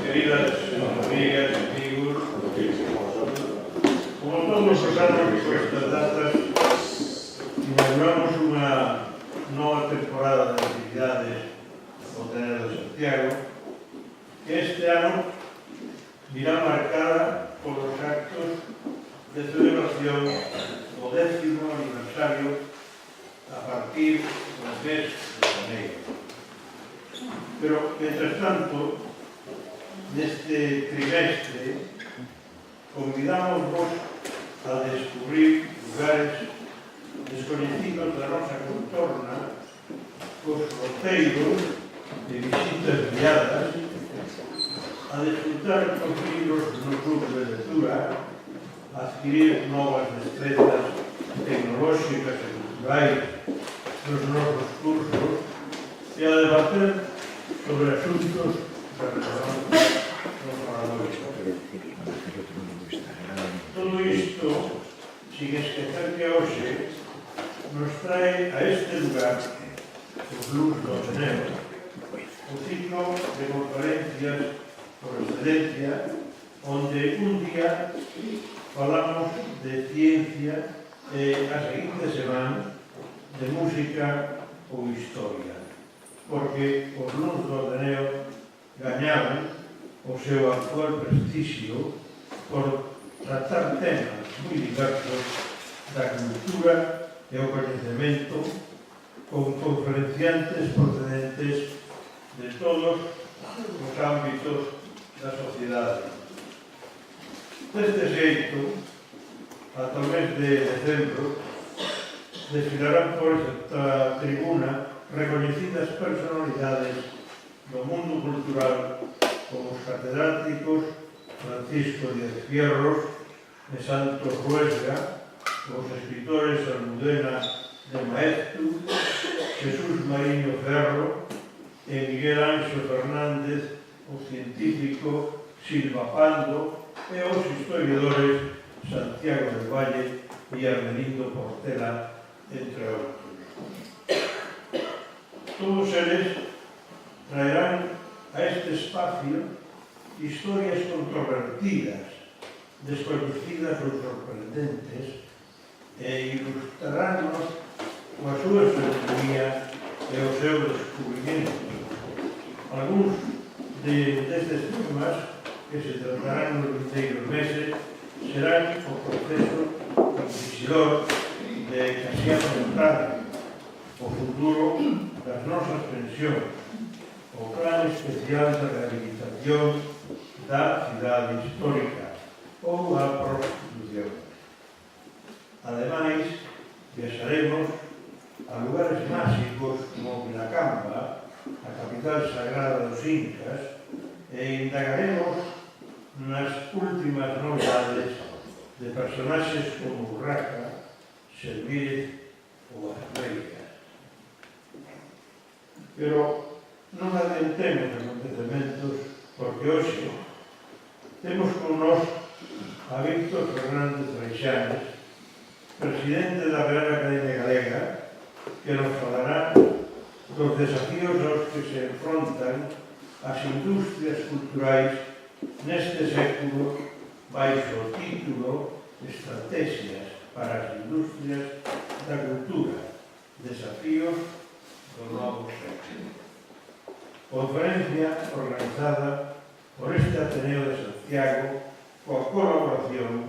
Queridas amigas, amigos, como todos os anos por estas datas inauguramos unha nova temporada de actividades no Ateneo de Santiago, que este ano virá marcada polos actos de celebración do 10º aniversario a partir do mes de janeiro. Pero, mientras tanto, neste trimestre, convidamos-vos a descubrir lugares desconhecidos da nosa contorna, cos roteiros de visitas guiadas, a disfrutar dos libros no club de lectura, a adquirir novas destrezas tecnolóxicas e culturais nos nosos cursos e a debater sobre asuntos de relevancia nos oradores. Todo isto, sin esquecer que hoxe nos trae a este lugar, os Luz do Ateneo, o ciclo de conferencias por excelencia, onde un día falamos de ciencia e a seguinte semana de música ou historia, porque os Luz do Ateneo gañaban o seu actual prestixio por tratar temas moi diversos da cultura e o coñecemento con conferenciantes procedentes de todos os ámbitos da sociedade. Deste xeito, ata o mes de decembro, desfilarán por esta tribuna recoñecidas personalidades do mundo cultural como os catedráticos Francisco Díaz Fierros e Santos Ruesga, os escritores Almudena de Maeztu, Jesús Mariño Ferro e Miguel Anxo Fernández, o científico Silva Pando e os historiadores Santiago del Valle e Armelindo Portela, entre outros. Todos eles traerán a este espacio historias controvertidas, desconhecidas ou sorprendentes, e ilustraránnos coa súa sabiduría e o seu descubrimento. Algúns destes temas que se tratarán nos vindeiros meses serán o proceso inquisidor de Casiano Montal, o futuro das nosas pensións, o plan especial de rehabilitación da cidade histórica ou a prostitución. Ademais, viaxaremos a lugares máxicos como Vilacamba, a capital sagrada dos Incas, e indagaremos nas últimas novidades de personaxes como Urraca, Servir ou as Reiras. Pero non adiantemos acontecementos, porque hoxe temos con nós a Víctor Fernández Freixanes, presidente da Real Academia Galega, que nos falará dos desafíos aos que se enfrontan as industrias culturais neste século baixo o título Estrategias para as industrias da cultura, desafíos do novo século. Conferencia organizada por este Ateneo de Santiago coa colaboración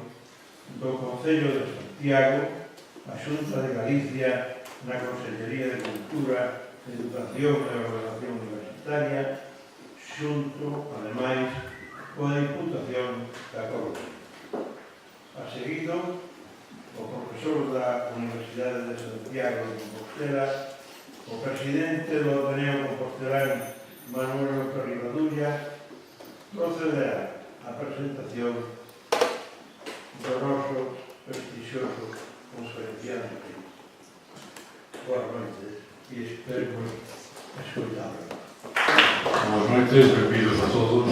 do Concello de Santiago, a Xunta de Galicia na Consellería de Cultura, Educación e Ordenación Universitaria, xunto, ademais, coa Diputación da Coruña. A seguido, o profesor da Universidade de Santiago de Compostela, o presidente do Ateneo Compostelán, Manuel Rivadulla, procederá a presentación do noso prestixioso conferenciante. Boas noites e esperemos escoitarlo. Boas noites, benvidos a todos.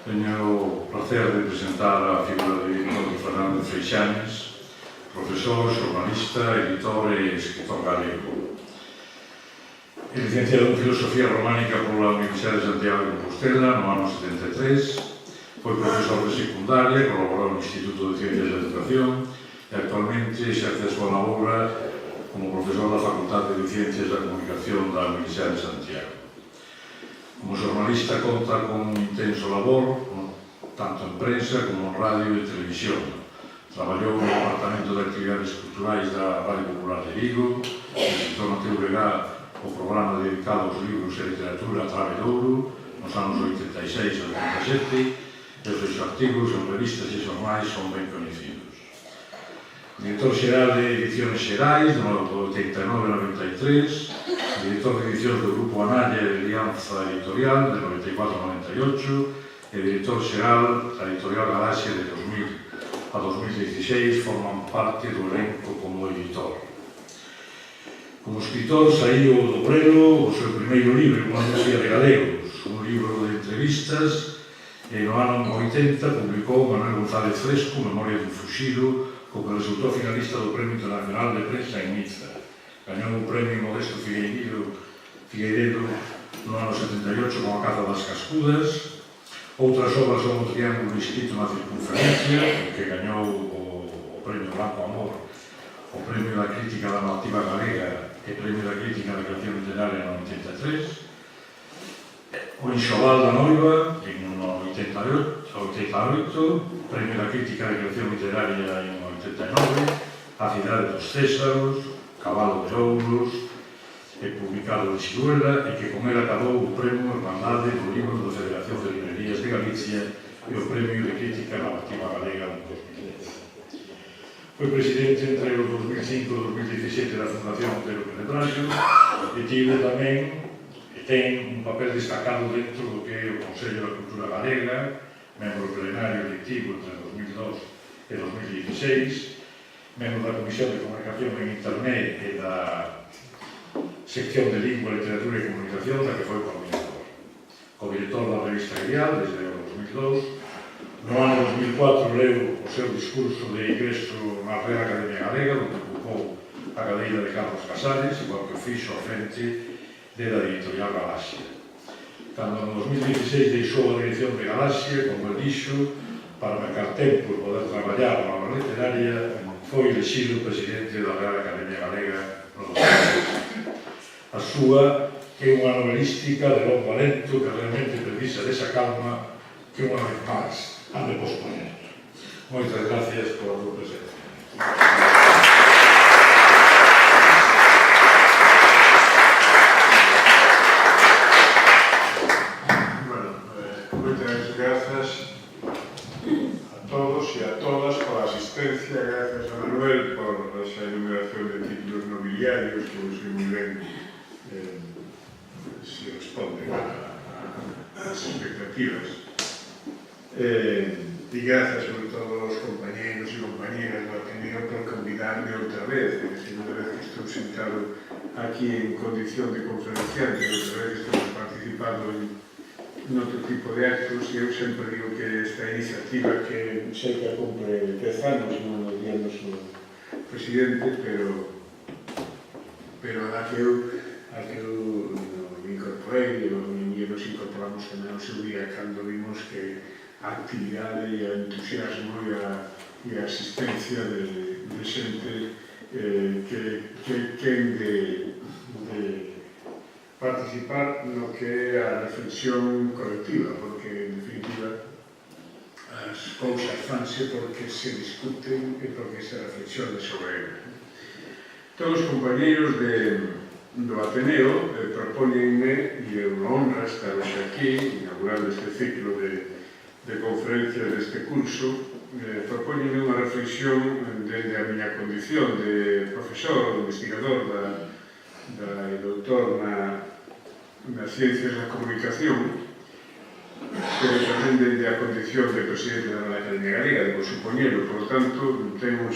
Teño o placer de presentar a figura de Víctor Fernández Freixanes, profesor, xornalista, editor e escritor galego. licenciado en Filosofía Románica pola Universidade de Santiago de Compostela no ano 73, foi profesor de secundaria, colaborou no Instituto de Ciencias da Educación e actualmente exerce a súa labora como profesor da Facultade de Ciencias da Comunicación da Universidade de Santiago. Como xornalista conta con un intenso labor, tanto en prensa como en radio e televisión. Traballou no Departamento de Actividades Culturais da Radio Popular de Vigo, visitou no TVG o programa dedicado aos libros e literatura a Trave de Ouro, nos anos 86 e 87, e os seus artigos en revistas e xornais son ben coñecidos. Director xeral de Ediciones Xerais, do 89-93, director de edicións do Grupo Analla de Alianza Editorial, de 94-98, e director xeral da Editorial Galaxia de 2000 a 2016, forman parte do elenco como editor. Como escritor, saiu do Brelo o seu primeiro libro, Unha Poesía de Galegos, un libro de entrevistas, e no ano 80 publicou Manuel González Fresco, Memoria dun Fuxido, co que resultou finalista do Premio Internacional de Prensa en Niza. Gañou o premio Modesto Figueiredo no ano 78 con A Caza das Cascudas. Outras obras son o Triángulo Inscrito na Circunferencia, que gañou o Premio Blanco Amor, o Premio da Crítica da Narrativa Galega e o Premio da Crítica da Creación Literaria no 83, o Enxoval da Noiva no 88, Premio da Crítica da Creación Literaria en 89, A Cidade dos Césaros, Cabalo de Ouros, publicado en Xiruela, e que con él acabou o Premio Hermandade do Libro da Federación de Librerías de Galicia e o Premio de Crítica Narrativa Galega en 2010. Foi presidente entre os 2005 e 2017 da Fundación Otero Penetrario e tivo tamén e ten un papel destacado dentro do que é o Consello da Cultura Galega, membro plenario electivo entre 2002 e 2016, membro da Comisión de Comunicación en Internet e da Sección de Lingua, Literatura e Comunicación, da que foi coordinador. Co-director da revista Grial desde o 2002. No ano 2004 leu o seu discurso de ingreso na Real Academia Galega, onde ocupou a cadeira de Carlos Casares, igual que o fixo a frente da Editorial Galaxia. Cando en 2016 deixou a dirección de Galaxia, como el dixo, para marcar tempo e poder traballar na obra literaria, foi elexido presidente da Real Academia Galega no 2016. A súa é unha novelística de longo alento que realmente precisa desa calma que unha vez máis ha de posponer. Moitas gracias por a súa presencia. Moitas grazas a todos e a todas pola asistencia, grazas a Manuel por esa enumeración de títulos nobiliarios que non sei moi ben se responden ás expectativas. E grazas sobre todo aos compañeros e compañeras do Ateneo por convidarme outra vez, a segunda vez que estou sentado aquí en condición de conferenciante, outra vez que estou participando en outro tipo de actos, e eu sempre digo que esta iniciativa que sei que cumple 10 anos, non o día do seu presidente, pero a que eu me incorporei, e nos incorporamos tamén ao seu día cando vimos que a actividade e o entusiasmo e a asistencia de xente que ten de participar no que é a reflexión colectiva, porque, en definitiva, as cousas fanse porque se discuten e porque se reflexiona sobre elas. Todos os compañeiros do Ateneo propóñenme, e é unha honra estar aquí, inaugurando este ciclo de conferencias deste curso, propóñenme unha reflexión desde a miña condición de profesor, investigador e doutor nas ciencias da comunicación, pero tamén desde a condición de presidente da Real Academia Galega, debo supoñelo, por lo tanto, ten un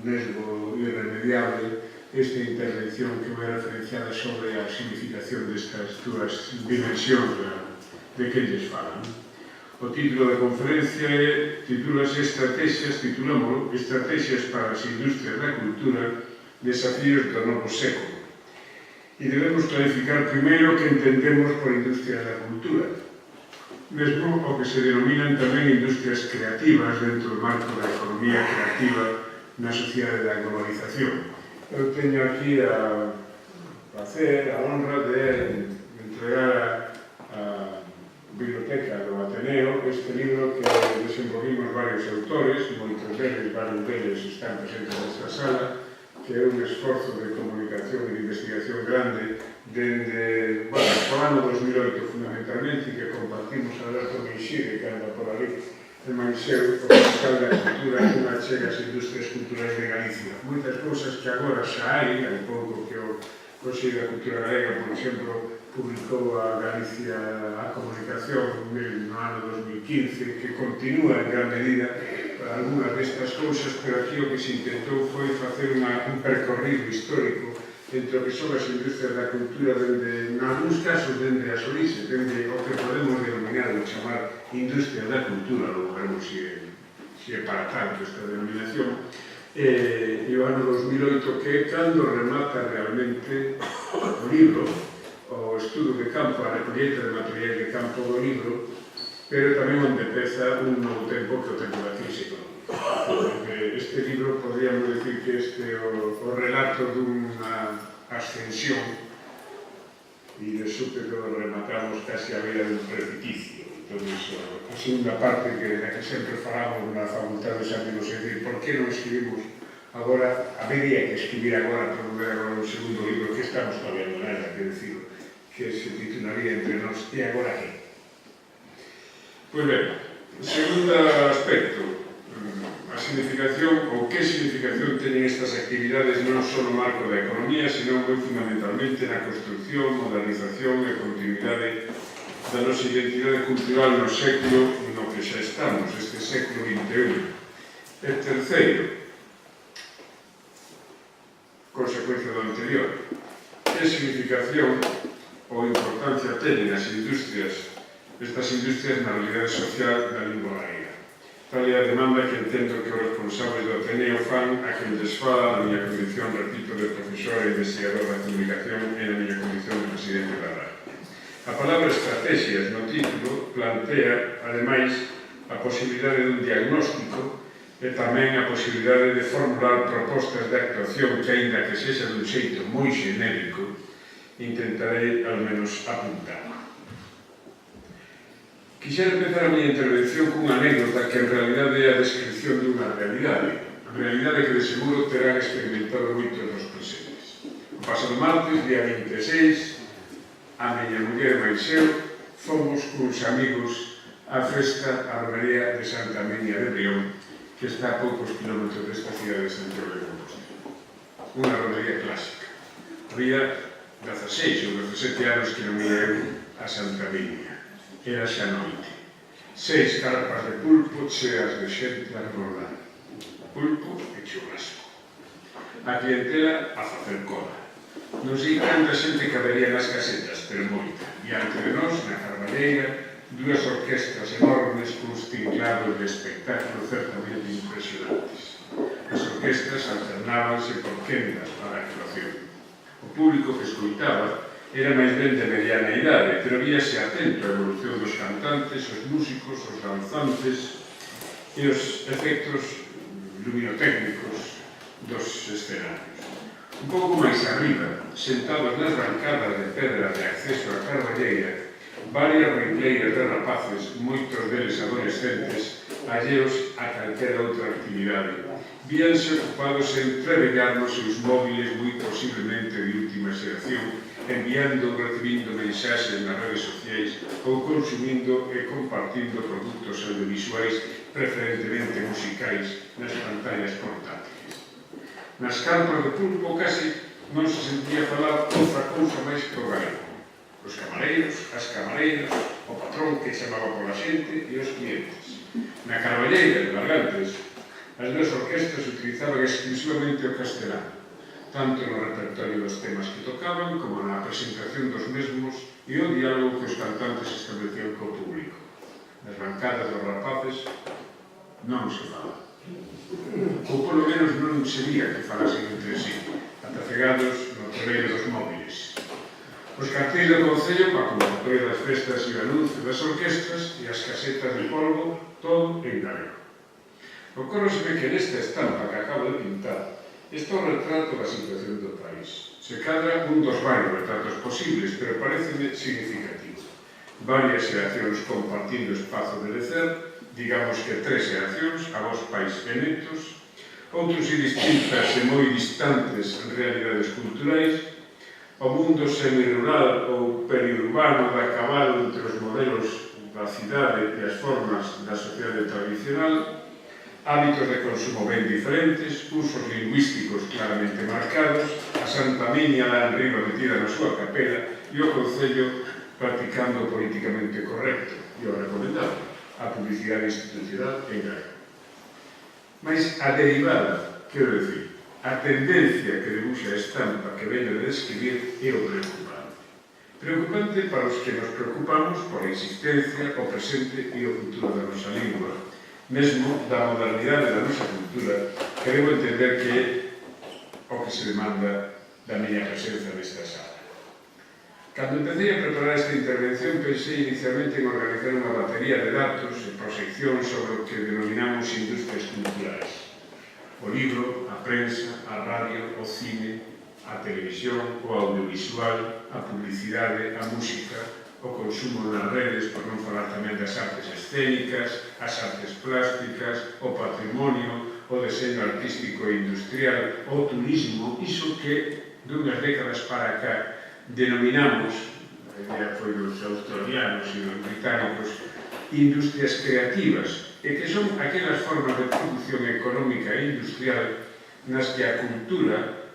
nesgo irremediable esta intervención que vai referenciada sobre a significación destas dúas dimensións de que lles falan. O título da conferencia titúlase Estrategias para as industrias da cultura, desafíos do novo século. E debemos clarificar primeiro que entendemos por industrias da cultura, mesmo o que se denominan tamén industrias creativas dentro do marco da economía creativa na sociedade da globalización. Eu teño aquí a placer, a honra de entregar a biblioteca do Ateneo este libro que desenvolvimos varios autores, moitos deles, varios deles están presentes nesta sala, que é un esforzo de comunicación e de investigación grande dende, o ano 2008 fundamentalmente, que compartimos a Alberto Meixide, que anda por ali, en Manseu, o fiscal da cultura, unha chega ás industrias culturais de Galicia. Moitas cousas que agora xa hai pouco que o Consello da Cultura Galega, por exemplo, publicou a Galicia a Comunicación no ano 2015, que continúa en gran medida algunhas destas cousas, pero aquí o que se intentou foi facer un percorrido histórico entre o que son as industrias da cultura, dende, en algúns casos, dende as orixes, dende o que podemos denominar ou chamar industria da cultura, logo veremos se é para tanto esta denominación, e o ano 2008, que é cando remata realmente o libro, o estudo de campo, a recolleta de material de campo do libro, pero tamén onde empeza un novo tempo, que é o tempo da crise económica. Porque este libro, podríamos decir que este é o relato dunha ascensión, e de súpeto rematamos casi a vida dun precipicio. Entón, a segunda parte da que sempre falamos na Facultade de Santiago, é dicir, por que non escribimos agora, habería que escribir agora, promover agora un segundo libro, que estamos todavía en nada, que decir, que se titularía Entre nós, e agora que? Pois ben, segundo aspecto, a significación, ou que significación teñen estas actividades non só no marco da economía, senón moi fundamentalmente na construcción, modernización e continuidade da nosa identidade cultural no século no que xa estamos, este século XXI. E terceiro, consecuencia do anterior, que significación ou importancia teñen as industrias, estas industrias na realidade social da lingua galega. Tal é a demanda que entendo que os responsables do Ateneo fan a que lles fala na miña condición, repito, de profesor e investigador da comunicación e na miña condición de presidente da RAI. A palabra estrategias no título plantea, ademais, a posibilidade dun diagnóstico e tamén a posibilidade de formular propostas de actuación que, aínda que sexa dun xeito moi xenérico, intentarei ao menos apuntar. Quixera empezar a miña intervención cunha anécdota que en realidade é a descripción dunha realidade que de seguro terán experimentado moitos dos presentes. O pasado martes, día 26, a miña muller e máis eu fomos cuns amigos á festa a romería de Santa Miña de Brión, que está a poucos kilómetros desta cidade de Santiago de Compostela. Unha romería clásica. Había 16 ou 17 anos que non ia eu a Santa Miña. Era xa noite. 6 carpas de pulpo cheas de xente a rodar. Pulpo e churrasco. A clientela a facer cola. Non sei canta xente cabería nas casetas, pero moita. Diante de nós, na Carballeira, dúas orquestras enormes cuns tinglados de espectáculo certamente impresionantes. As orquestras alternábanse por quendas para a actuación. O público que escoitaba era máis ben de mediana idade, pero víase atento á evolución dos cantantes, os músicos, os danzantes e os efectos luminotécnicos dos escenarios. Un pouco máis arriba, sentados nas bancadas de pedra de acceso á Carballeira, varias reileiras de rapaces, moitos deles adolescentes, alleos a calquera outra actividade, víanse ocupados en treballar nos seus móviles moi posiblemente de última xeración, enviando ou recibindo mensaxes nas redes sociais ou consumindo e compartindo produtos audiovisuais, preferentemente musicais, nas pantallas portátiles. Nas carpas de pulpo casi non se sentía falar outra cousa máis que o galego. Os camareiros, as camareiras, o patrón que chamaba pola xente e os clientes. Na Carballeira de Bargantes, as duas orquestras utilizaban exclusivamente o castelán, tanto no repertorio dos temas que tocaban como na presentación dos mesmos e o diálogo que os cantantes establecían co público. Nas bancadas dos rapaces non se falaba. Ou polo menos non se vía que falasen entre sí, atacegados no trebeiro dos móviles. Os cartéis do Concello coa convocatoria das festas e o anuncio das orquestras e as casetas de polvo, todo en galego. Ocórroseme que nesta estampa que acabo de pintar está o retrato da situación do país. Se cadra un dos varios retratos posibles, pero pareceme significativo. Varias xeracións compartindo espazo de lecer, digamos que 3 xeracións, avós, pais e netos, outros e distintas e moi distantes realidades culturais, o mundo semirural ou periurbano da cabalo entre os modelos da cidade e as formas da sociedade tradicional, hábitos de consumo ben diferentes, usos lingüísticos claramente marcados, a Santa Miña lá en riba metida na súa capela e o Concello practicando o políticamente correcto e o recomendado, a publicidade institucional en galego. Mas a derivada, quero dicir, a tendencia que debuxa a estampa que veño de describir é o preocupante. Preocupante para os que nos preocupamos por a existencia, o presente e o futuro da nosa lingua, mesmo da modernidade da nosa cultura, que debo entender que é o que se demanda da miña presenza nesta sala. Cando empecé a preparar esta intervención, pensei inicialmente en organizar unha batería de datos e proxeccións sobre o que denominamos industrias culturais. O libro, a prensa, a radio, o cine, a televisión, o audiovisual, a publicidade, a música, o consumo nas redes, por non falar tamén das artes escénicas, as artes plásticas, o patrimonio, o deseño artístico e industrial, o turismo, iso que dunhas décadas para cá denominamos, a idea foi dos australianos e dos británicos, industrias creativas, e que son aquelas formas de produción económica e industrial nas que a cultura,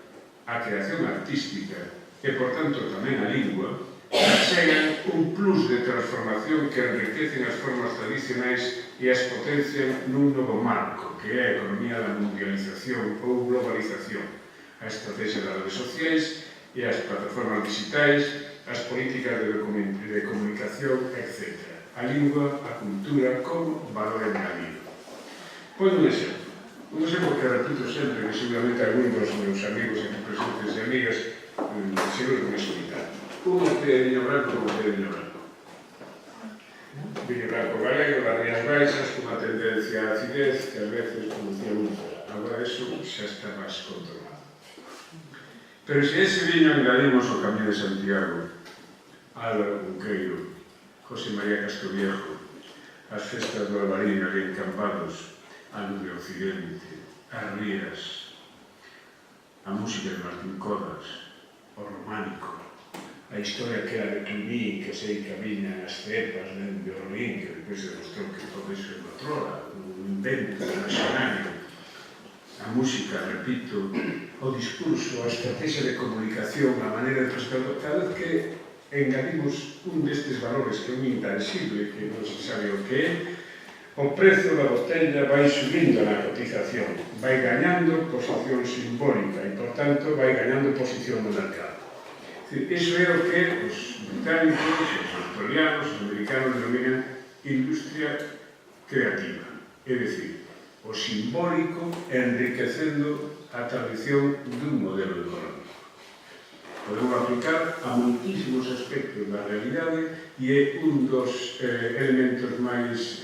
a creación artística e, por tanto, tamén a lingua, chegan un plus de transformación que enriquecen as formas tradicionais e as potencian nun novo marco, que é a economía da mundialización ou globalización, a estrategia das redes sociais e as plataformas digitais, as políticas de comunicación, etc. A lingua, a cultura, como valor añadido. Pois un exemplo que repito sempre, que seguramente algún dos meus amigos aquí presentes e amigas seguro que me solitaron. Un botella de viño branco con botella de viño branco. Viño branco galego, das Rías Baixas, con unha tendencia a acidez que a veces producía úlcera. Agora eso xa está máis controlado. Pero se ese viño engadimos o Camiño de Santiago, Álvaro Cunqueiro, José María Castroviejo, as festas do Albariño ali en Campados, a Luz de Occidente, as Rías, a música de Martín Codas, o románico, a historia que era de Cluny, que se encamiña as cepas de Orlín, que depois se demostrou que todo iso é controla, un invento nacional, a música, repito, o discurso, a estrategia de comunicación, a maneira de presentar, cada vez que engadimos un destes valores que é un intangible, que non se sabe o que é, o prezo da botella vai subindo na cotización, vai gañando posición simbólica e, por tanto, vai gañando posición no mercado. Iso é o que os británicos, os australianos, os americanos denominan industria creativa, é dicir, o simbólico enriquecendo a tradición dun modelo económico. Podemos aplicar a moitísimos aspectos da realidade e é un dos elementos máis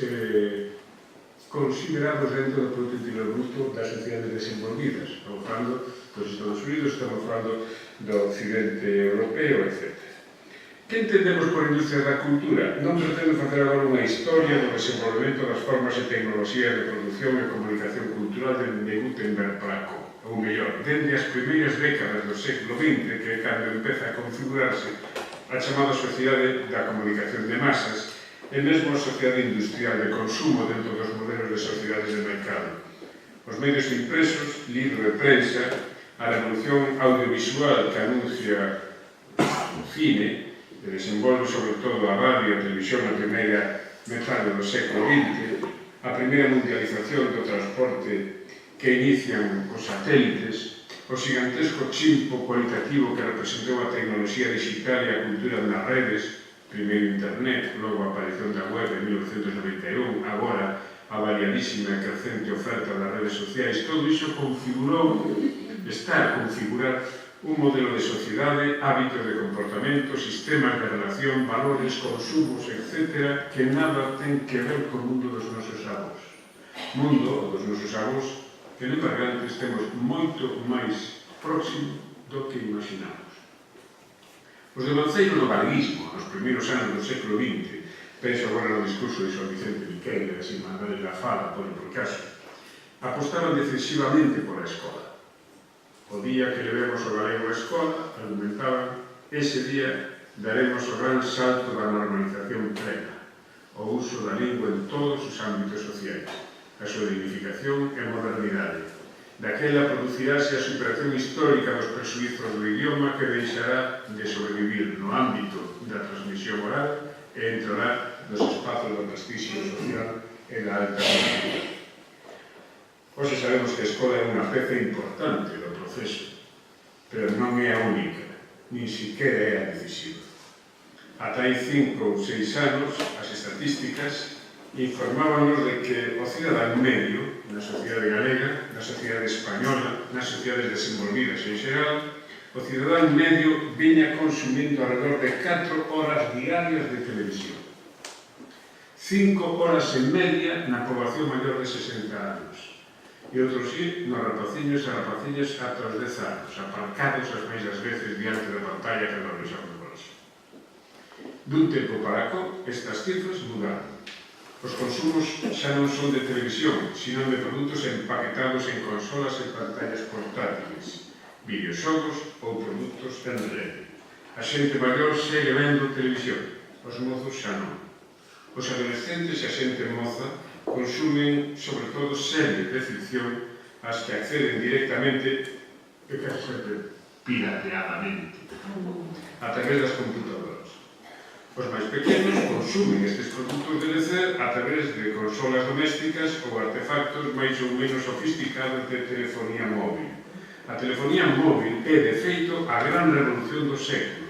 considerados dentro do Produto Interior Bruto das sociedades desenvolvidas. Estamos falando dos Estados Unidos, estamos falando do occidente europeo, etc. Que entendemos por industria da cultura? Non pretendo facer agora unha historia do desenvolvemento das formas e tecnoloxías de produción e comunicación cultural de Gutenberg para Praco. Ou mellor, dende as primeiras décadas do século XX, que é cando empeza a configurarse a chamada sociedade da comunicación de masas e mesmo a sociedade industrial de consumo dentro dos modelos de sociedades de mercado. Os medios impresos, libro e prensa, a revolución audiovisual que anuncia o cine, que desenvolve sobre todo a radio e a televisión na primeira metade do século XX, a primeira mundialización do transporte que inician os satélites, o gigantesco chimpo cualitativo que representou a tecnoloxía digital e a cultura nas redes, primeiro internet, logo a aparición da web en 1991, agora a variadísima e crecente oferta das redes sociais, todo iso configurou, está a configurar un modelo de sociedade, hábitos de comportamento, sistemas de relación, valores, consumos, etc., que nada ten que ver co mundo dos nosos avós. Mundo dos nosos avós que, en embargantes, temos moito máis próximo do que imaginamos. Os de Manceiro no galeguismo, nos primeiros anos do século XX, penso agora no discurso de São Vicente Miquel e de Manuel de la Fala, por caso, apostaban defensivamente pola escola. O día que levemos o galego á escola, argumentaban, ese día daremos o gran salto da normalización plena, o uso da lingua en todos os ámbitos sociais, a súa dignificación e modernidade. Daquela producirase a superación histórica dos presuizos do idioma que deixará de sobrevivir no ámbito da transmisión oral e entrará nos espazos do prestigio social e da alta cultura. Hoxe sabemos que a escola é unha peza importante do proceso, pero non é a única, nin siquiera é a decisiva. Ata hai 5 ou 6 anos, as estatísticas informábanos de que o cidadán medio, na sociedade galega, na sociedade española, nas sociedades desenvolvidas en xeral, o cidadán medio viña consumindo alrededor de 4 horas diarias de televisión. 5 horas en media na poboación maior de 60 anos. E outros sí, nos rapaciños e rapaciñas ata os 10 anos, aparcados as máis das veces diante da pantalla que nos deixamos do bolso. Dun tempo para cá, estas cifras mudaron. Os consumos xa non son de televisión, sino de produtos empaquetados en consolas e pantallas portátiles, videoxogos ou produtos en rede. A xente maior segue vendo televisión, os mozos xa non. Os adolescentes e a xente moza consumen, sobre todo, series de ficción ás que acceden directamente, e casi sempre pirateadamente, a través das computadoras. Os máis pequenos consumen estes produtos de lecer a través de consolas domésticas ou artefactos máis ou menos sofisticados de telefonía móvil. A telefonía móvil é, de feito, a gran revolución do século,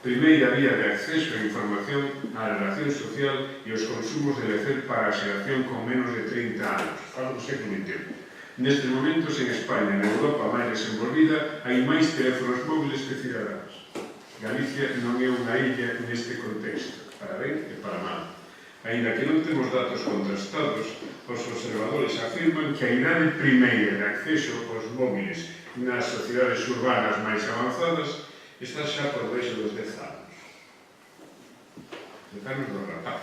primeira vía de acceso a información, á relación social e os consumos de lecer para a xeración con menos de 30 anos, falo do século XX. Nestes momentos, en España e na Europa máis desenvolvida, hai máis teléfonos móviles que cidadáns. Galicia non é unha illa neste contexto, para ben e para mal. Ainda que non temos datos contrastados, os observadores afirman que a idade primeira de acceso aos móviles nas sociedades urbanas máis avanzadas está xa por baixo dos 10 anos. 10 anos do rapaz,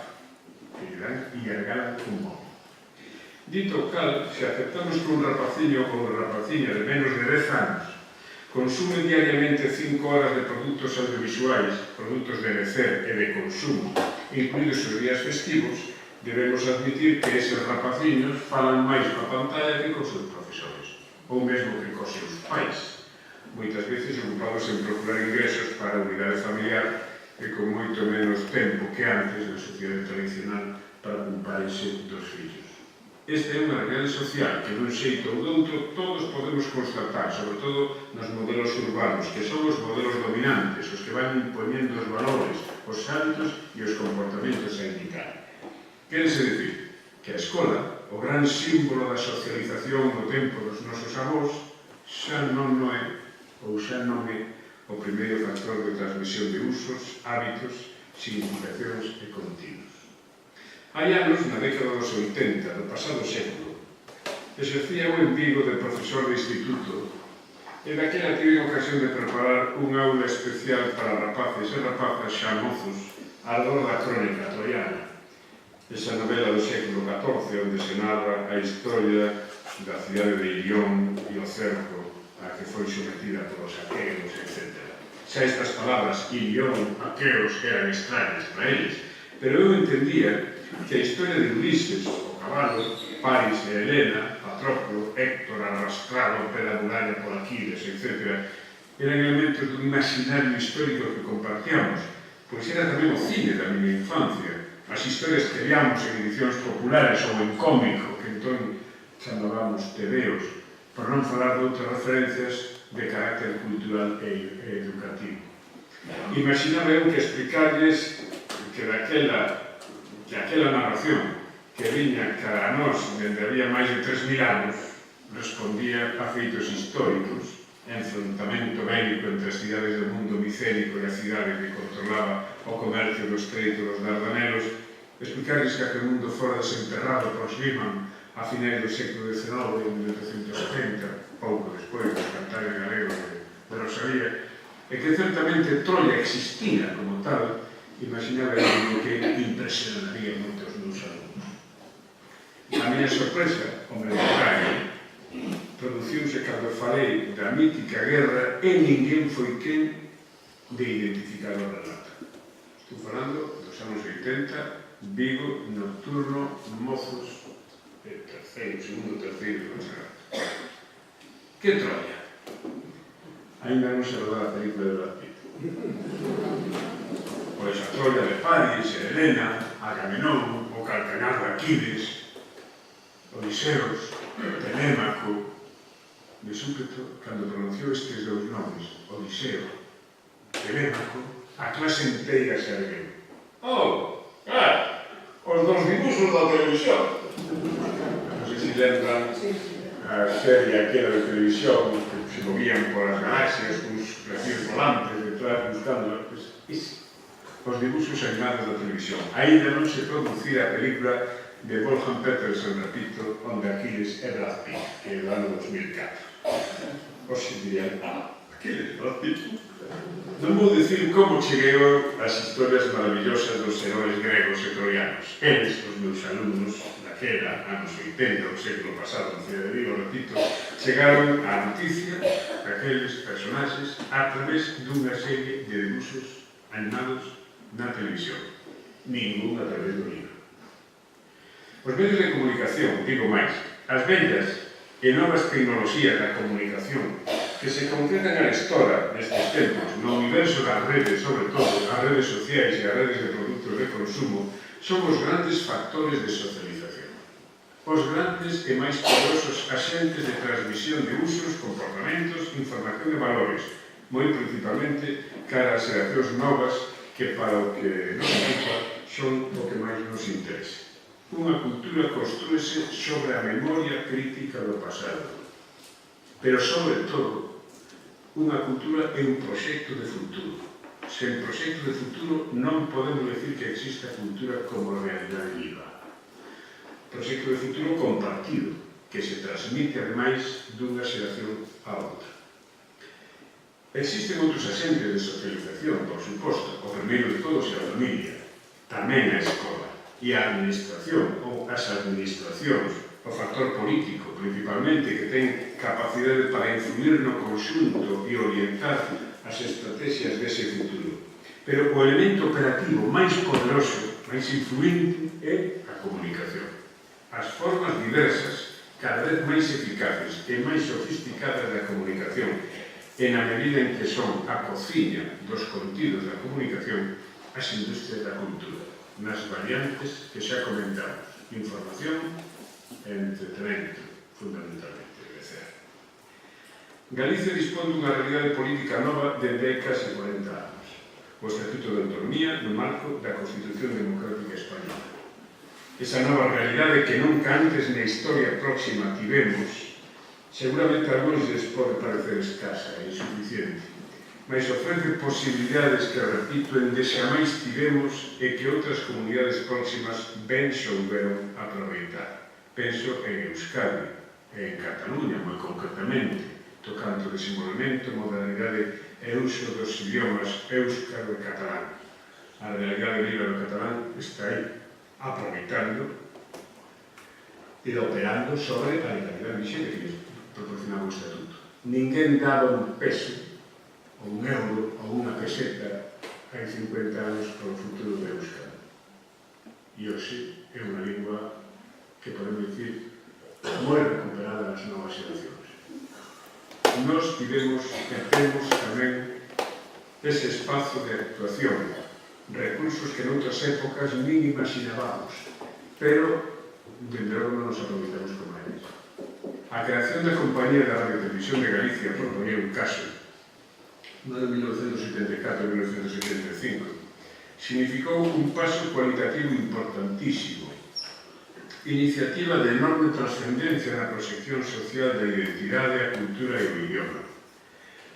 que irán iargar un móvil. Dito cal, se aceptamos que un rapaciño ou rapaciña de menos de 10 anos consume diariamente 5 horas de produtos audiovisuais, produtos de lecer e de consumo, incluídos os días festivos, debemos admitir que eses rapaciños falan máis coa pantalla que cos seus profesores, ou mesmo que cos seus pais, moitas veces ocupados en procurar ingresos para a unidade familiar e con moito menos tempo que antes na sociedade tradicional para ocuparse dos fillos. Esta é unha realidade social que, dun xeito ou doutro, todos podemos constatar, sobre todo nos modelos urbanos, que son os modelos dominantes, os que van imponendo os valores, os hábitos e os comportamentos a indicar. Quérese dicir que a escola, o gran símbolo da socialización no tempo dos nosos avós, xa non é ou xa non é o primeiro factor de transmisión de usos, hábitos, significacións e continuos. Hai anos, na década dos 80 do pasado século, exercía eu en Vigo de profesor de instituto e daquela tive a ocasión de preparar unha aula especial para rapaces e rapazas xa mozos alrededor da crónica troiana, esa novela do século XIV onde se narra a historia da cidade de Ilión e o cerco a que foi sometida polos aqueos, etc. Xa estas palabras, Ilión, aqueos, eran extrañas para eles, pero eu entendía que a historia de Ulises, o cabalo, Paris e Helena, Patroclo, Héctor arrastrado pela muralla por Aquiles, etc., eran elementos dun imaginario histórico que compartíamos, pois era tamén o cine da miña infancia, as historias que veíamos en edicións populares ou en cómico, que entón chamábamos tebeos, por non falar de outras referencias de carácter cultural e educativo. Imaginaba eu que explicarles que aquela narración que viña cara a nós dende había máis de 3000 anos respondía a feitos históricos enfrontamento bélico entre as cidades do mundo micénico e a cidade que controlaba o comercio do estreito dos Dardanelos, explicarles que aquel mundo fora desenterrado por Schliemann a finais do século XIX, en 1870, pouco despois do cantares galego de Rosalía, e que certamente Troia existía como tal, imaginaba algo que impresionaría moito os meus alumnos. A miña sorpresa, o meu traio, produciuse cando falei da mítica guerra e ninguén foi quen de identificar o relato. Estou falando dos anos 80, Vigo, nocturno, mozos, segundo, terceiro, non sei. Que Troia? Ainda non se rodou a película de Brad Pitt. Pois a Troia de Paris, Helena, Agamenón, o Calcañar de Aquiles, Odiseus, Telémaco. De súpeto, cando pronunciou estes dous nomes, Odiseo, Telémaco, a clase inteira se ergueu. Oh, os dos dibuxos da televisión. Non sei se lembran a serie aquela de televisión que se movían por as galaxias con uns platillos volantes detrás buscando os dibuxos animados da televisión. Ainda non se producía a película de Wolfgang Petersen, repito, onde Aquiles é Brad Pitt, que é do ano 2004. Oxe dirían, Aquiles, Brad Pitt. Non vou dicir como cheguei ás historias maravillosas dos heróis gregos e troianos. Eles, os meus alumnos, daquela, anos 80, do século pasado, en Cidade de Vigo, repito, chegaron á noticia daqueles personaxes a través dunha serie de dibuxos animados na televisión. Ningún a través do libro. Os medios de comunicación, digo máis, as vellas e novas tecnoloxías da comunicación que se concretan a história nestes tempos no universo das redes, sobre todo as redes sociais e as redes de produtos de consumo, son os grandes factores de socialización. Os grandes e máis poderosos axentes de transmisión de usos, comportamentos, información e valores, moi principalmente cara ás xeracións novas que para o que nos ocupa son o que máis nos interesa. Unha cultura construíse sobre a memoria crítica do pasado, pero sobre todo unha cultura é un proxecto de futuro. Sen proxecto de futuro non podemos decir que exista cultura como realidade viva. Proxecto de futuro compartido, que se transmite ademais dunha xeración a outra. Existen outros axentes de socialización, por suposto, o primeiro de todos é a familia, tamén a escola. E a administración, ou as administracións, o factor político, principalmente, que ten capacidade para influir no conxunto e orientar as estrategias dese futuro. Pero o elemento operativo máis poderoso, máis influente, é a comunicación. As formas diversas, cada vez máis eficaces e máis sofisticadas da comunicación, e na medida en que son a cociña dos contidos da comunicación, as industrias da cultura, nas variantes que xa comentamos, información e entretenimento, fundamentalmente, Galicia dispón dunha realidade política nova dende hai case 40 anos. O Estatuto de Autonomía no marco da Constitución Democrática Española. Esa nova realidade que nunca antes na historia próxima tivemos, seguramente a algúns les pode parecer escasa e insuficiente, mas ofrece posibilidades que, repito, en desamais tivemos e que outras comunidades próximas ben souberon aproveitar. Penso en Euskadi e en Cataluña, moi concretamente, tocando desenvolvemento, modalidade e uso dos idiomas éuscaro e catalán. A realidade viva do catalán está aí, aproveitando e operando sobre a legalidade vigente que proporcionaba o Estatuto. Ninguén daba un peso ou un euro ou unha peseta hai 50 anos para o futuro de Euskadi. E hoxe é unha lingua que podemos dicir moi recuperada nas novas xeracións. Nos tivemos e temos tamén ese espazo de actuación, recursos que noutras épocas nin imaginábamos, pero dende logo non nos aproveitamos como eles. A creación da Compañía da Radio Televisión de Galicia, por poñer un caso, no de 1974-1975, significou un paso cualitativo importantísimo, iniciativa de enorme trascendencia na proxección social da identidade, a cultura e o idioma.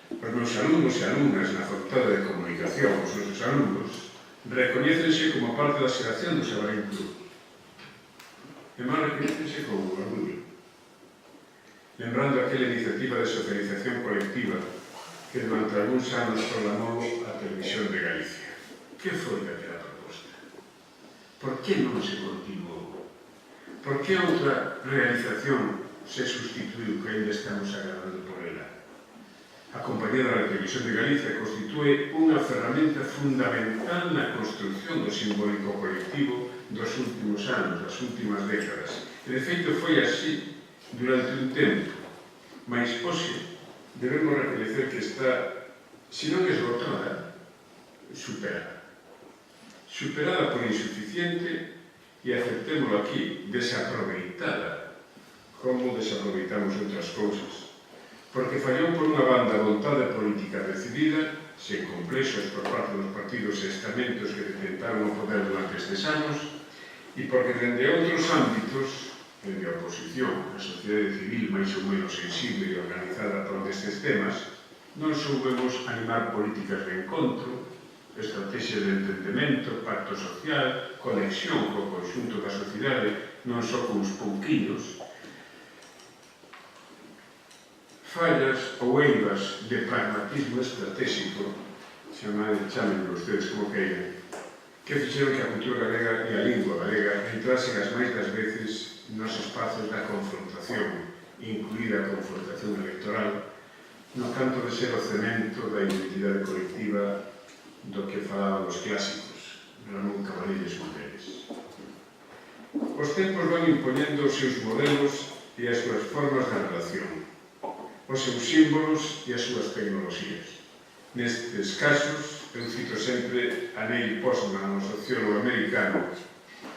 Os meus alumnos e alumnas na Facultade de Comunicación, os nosos alumnos, recoñécense como parte da xeración do Xabarín Club. E máis recoñécense con orgullo. Lembrando aquela iniciativa de socialización colectiva que durante algúns anos programou a Televisión de Galicia. Que foi daquela proposta? Por que non se continuou? Por que outra realización se sustituiu que ainda estamos agardando por ela? A Compañía da Televisión de Galicia constitúe unha ferramenta fundamental na construción do simbólico colectivo dos últimos anos, das últimas décadas. E, de feito, foi así durante un tempo. Mas, hoxe, debemos recoñecer que está, se non esgotada, superada. Superada por insuficiente e, aceptémolo aquí, desaproveitada, como desaproveitamos outras cousas. Porque fallou por unha banda a vontade política decidida, sen complexos por parte dos partidos e estamentos que detentaron o poder durante estes anos, e porque dende outros ámbitos, dende a oposición, a sociedade civil máis ou menos sensible e organizada por estes temas, non soubemos animar políticas de encontro, estrategias de entendemento, pacto social, conexión co conxunto da sociedade, non só con uns pouquiños, fallas ou eivas de pragmatismo estratégico, chámenlo ustedes como queiran, que fixeron que a cultura galega e a lingua galega entrasen as máis das veces nos espazos da confrontación, incluída a confrontación electoral, no canto de ser o cemento da identidade colectiva do que falaban os clásicos, Ramón Cabanillas un deles. Os tempos van impoñendo os seus modelos e as súas formas de relación, os seus símbolos e as súas tecnoloxías. Nestes casos, eu cito sempre a Neil Postman, o sociólogo americano,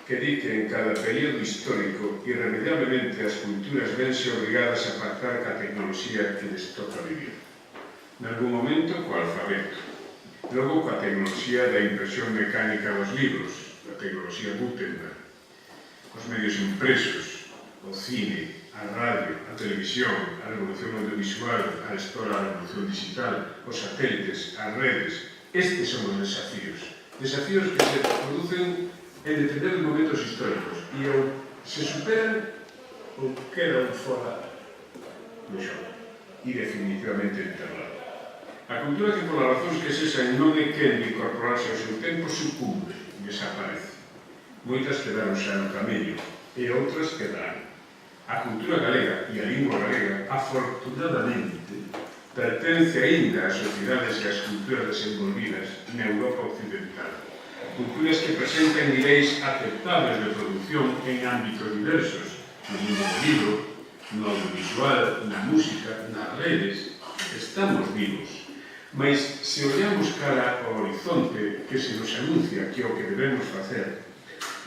que di que en cada período histórico, irremediablemente as culturas vense obrigadas a pactar ca tecnoloxía que les toca vivir. Nalgún momento, co alfabeto. Logo, coa tecnoloxía da impresión mecánica dos libros, a tecnoloxía Gutenberg, os medios impresos, o cine, a radio, a televisión, a revolución audiovisual, a história, a revolución digital, os satélites, as redes. Estes son os desafíos. Desafíos que se producen en determinados momentos históricos e ou se superan ou quedan fora do xogo e definitivamente enterrado. A cultura que, polas razóns que sexan, non é quen de incorporarse ao seu tempo, sucumbe, desaparece. Moitas quedaron xa no camiño e outras quedarán. A cultura galega e a lingua galega, afortunadamente, pertence aínda ás sociedades e ás culturas desenvolvidas na Europa occidental. Culturas que presentan niveis aceptables de produción en ámbitos diversos, no mundo do libro, no audiovisual, na música, nas redes. Estamos vivos. Mas se olhamos cara ao horizonte que se nos anuncia que é o que debemos facer,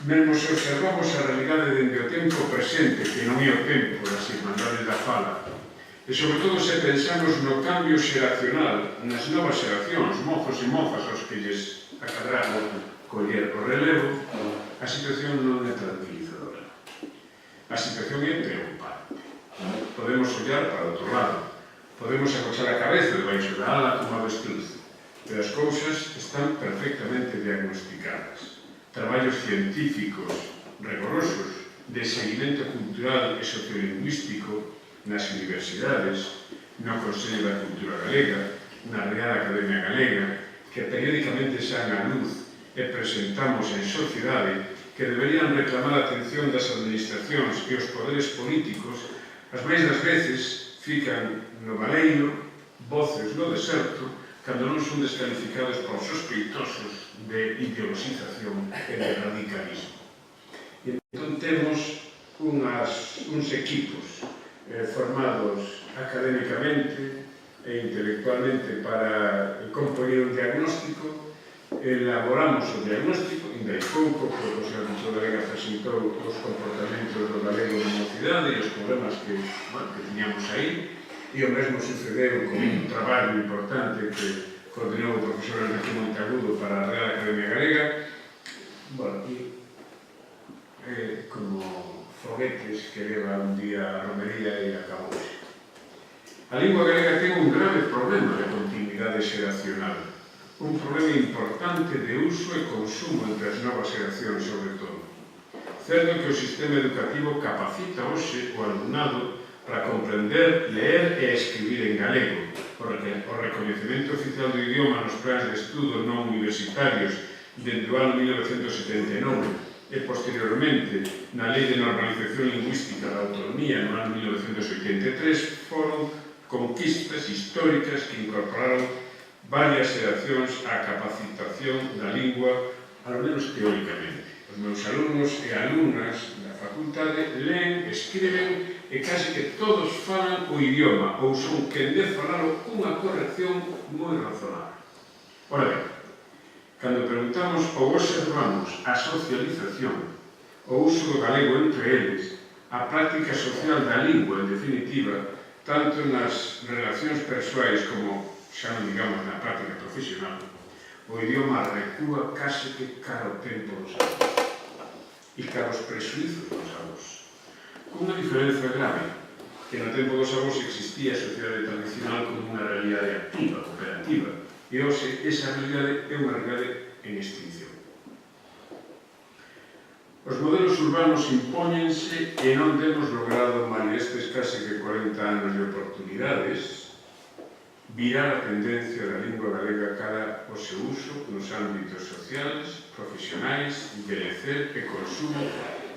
mesmo se observamos a realidade dende o tempo presente, que non é o tempo das irmandades da fala, e sobre todo se pensamos no cambio xeracional, nas novas xeracións, mozos e mozas aos que lles acadraron coller o relevo, a situación non é tranquilizadora. A situación é preocupante. Podemos ollar para outro lado, podemos acochar a cabeza debaixo da ala como a avestruz, pero as cousas están perfectamente diagnosticadas. Traballos científicos rigorosos de seguimento cultural e sociolingüístico nas universidades, no Consello da Cultura Galega, na Real Academia Galega, que periódicamente saen á luz e presentamos en sociedade, que deberían reclamar a atención das administracións e os poderes políticos, as máis das veces fican no baleiro, voces no deserto, cando non son descalificados por sospeitosos de ideoloxización e de radicalismo. E entón temos uns equipos formados académicamente e intelectualmente para compoñer un diagnóstico. Elaboramos o diagnóstico, ainda hai pouco, porque o Consello da Cultura Galega presentou os comportamentos do galego na mocidade e os problemas que tiñamos aí, e o mesmo sucedeu con un traballo importante que coordinou o profesor Enrique Monteagudo para a Real Academia Galega, como foguetes que leva un día a romería e acabouse. A lingua galega ten un grave problema de continuidade xeracional, un problema importante de uso e consumo entre as novas xeracións, sobre todo. Certo que o sistema educativo capacita hoxe o alumnado para comprender, leer e escribir en galego. O recoñecemento oficial do idioma nos plans de estudo non universitarios dende o ano 1979 e posteriormente na Lei de Normalización Lingüística da Autonomía no ano 1983 foron conquistas históricas que incorporaron varias xeracións á capacitación da lingua, ao menos teóricamente. Os meus alumnos e alumnas da facultade leen, escriben e case que todos falan o idioma ou son quen de falalo cunha corrección moi razonable. Ora ben, cando preguntamos ou observamos a socialización, o uso do galego entre eles, a práctica social da lingua, en definitiva, tanto nas relacións persoais como, xa non digamos, na práctica profesional, o idioma recúa case que cara ao tempo dos avós e cara aos presuizos dos avós. Cunha diferenza grave, que no tempo dos avós existía a sociedade tradicional como unha realidade activa, cooperativa, e hoxe esa realidade é unha realidade en extinción. Os modelos urbanos impóñense e non temos logrado, mal estes case que 40 anos de oportunidades, virar a tendencia da lingua galega cara ao seu uso nos ámbitos sociais, profesionais, de lecer e consumo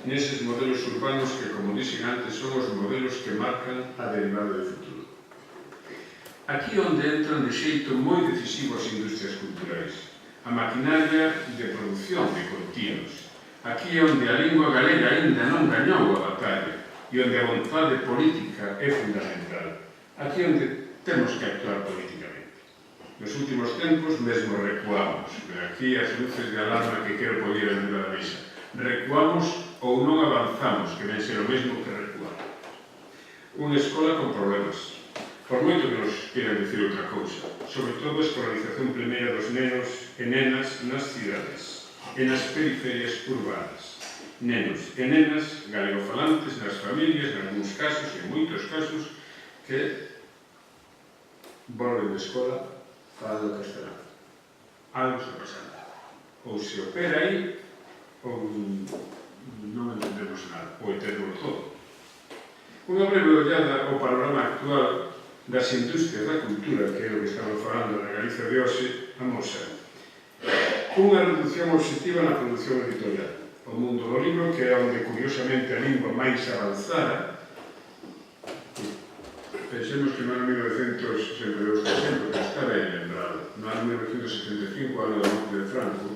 neses modelos urbanos que, como dixen antes, son os modelos que marcan a derivada do futuro. Aquí onde entran de xeito moi decisivo as industrias culturais, a maquinaria de produción de contínuos. Aquí é onde a lingua galega aínda non gañou a batalla e onde a vontade política é fundamental. Aquí é onde temos que actuar políticamente. Nos últimos tempos mesmo recuamos. Aquí as luces de alarma que quero poñer en riba da mesa. Recuamos ou non avanzamos, que ven ser o mesmo que recuar. Unha escola con problemas. Por moito que nos quieran dicir outra cousa, sobre todo a escolarización primeira dos nenos e nenas nas cidades e nas periferias urbanas. Nenos e nenas galegofalantes nas familias, en algúns casos, en moitos casos, que volven de escola falando castelán. Algo está pasando. Ou se opera aí, ou non entendemos nada, ou entendemos todo. Unha breve ollada ao panorama actual das industrias da cultura, que é o que estamos falando na Galicia de hoxe, amosa unha reducción obxectiva na produción editorial. O mundo do libro, que é onde, curiosamente, a lingua máis avanzada, pensemos que no ano 1962, que está ben lembrado, no ano 1975, ano da morte de Franco,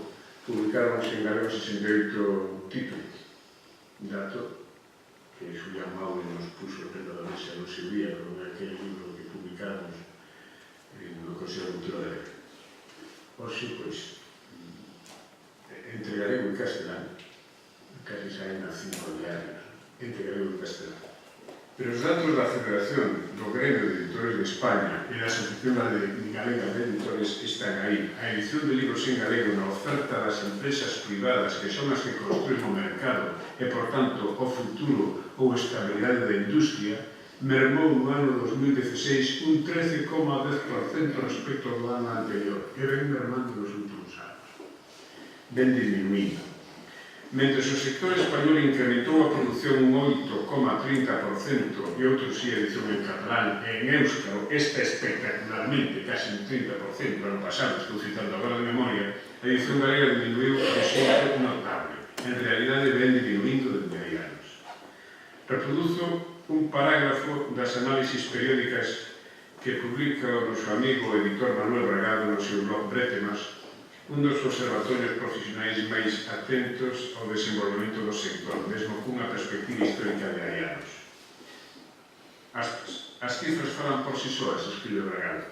publicaronse en galego 68 títulos. Dato que Julián Maure nos puso en da mesa no seu día, con aquele libro que publicamos no Consello de Cultura de Galega. Hoxe, pois, entre galego e castelán, casi saen a 5 diarios, entre galego e castelán. Pero os datos da Federación do Gremio de Editores de España e da Asociación Galega de Editores están aí. A edición de libros en galego na oferta das empresas privadas, que son as que construen o mercado e, por tanto, o futuro ou estabilidade da industria, mermou no ano 2016 un 13,10% respecto ao ano anterior, e ven mermando nos últimos anos. Ven disminuindo. Mentre o sector español incrementou a produción un 8,30% e outros si edición en catalán e en éuscaro, esta espectacularmente, casi un 30%, ano pasado, estou citando agora de memoria, a edición galega diminuiu de xeito notable. En realidade, ven diminuindo desde hai anos. Reproduzo un parágrafo das análisis periódicas que publica o noso amigo editor Manuel Bragado no seu blog Bretemas, un dos observatorios profesionais máis atentos ao desenvolvemento do sector, mesmo cunha perspectiva histórica de hai anos. As cifras falan por si soas, escribe Bragado.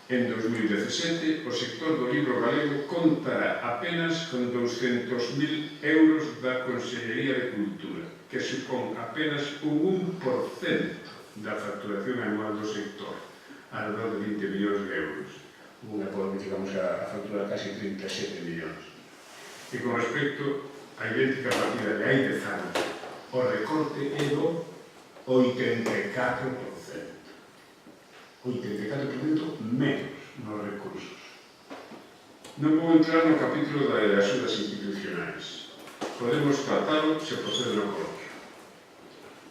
En 2017, o sector do libro galego contará apenas con 200.000 euros da Consellería de Cultura, que supón apenas un 1% da facturación anual do sector, alrededor de 20 millóns de euros. Unha podemos, digamos, a factura casi 37 millóns. E con respecto á idéntica partida de hai 10 anos, o recorte é do 84%. 84% menos nos recursos. Non vou entrar no capítulo das axudas institucionais. Podemos tratalo se procede no coloquio.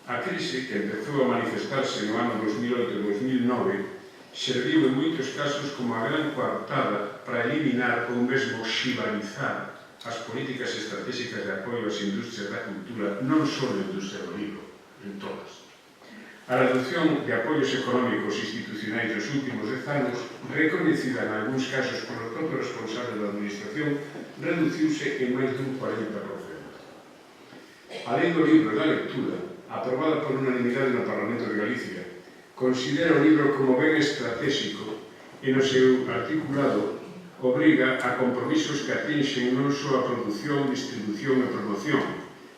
A crise que empezou a manifestarse no ano 2008-2009 serviu en moitos casos como a gran coartada para eliminar ou mesmo xibalizar as políticas estratégicas de apoio ás industrias da cultura, non só na industria do libro, en todas. A reducción de apoios económicos institucionais dos últimos 10 anos, reconhecida en algúns casos por os propios responsables da administración, reduciuse en máis dun 40%. A Lei do Libro e da Lectura, aprobada por unanimidade no Parlamento de Galicia, considera o libro como ben estratégico e no seu articulado obriga a compromisos que atinxen non só a produción, distribución e promoción,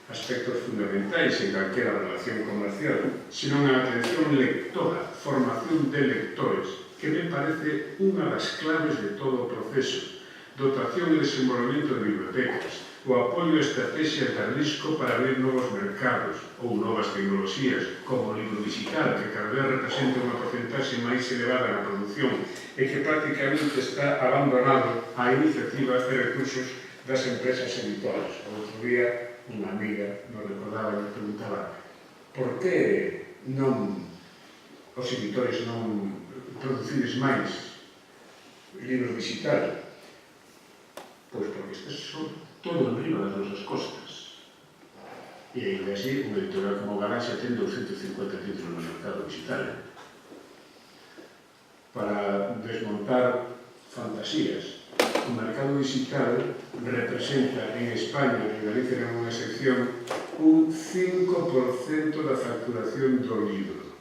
aspectos fundamentais en calquera relación comercial, senón a atención lectora, formación de lectores, que me parece unha das claves de todo o proceso, dotación e desenvolvemento de bibliotecas, o apoio a estrategias de risco para abrir novos mercados ou novas tecnoloxías, como o libro digital, que cada vez representa unha porcentaxe máis elevada na produción e que prácticamente está abandonado á iniciativa e recursos das empresas editoras. O outro día, unha amiga nos recordaba e nos preguntaba por que non os editores non producides máis libros digital? Pois porque estes son todo en riba das nosas costas. E ainda así, unha editorial como Galaxia ten 250 títulos no mercado digital. Para desmontar fantasías, o mercado digital representa en España, en Galicia en unha sección, un 5% da facturación do libro.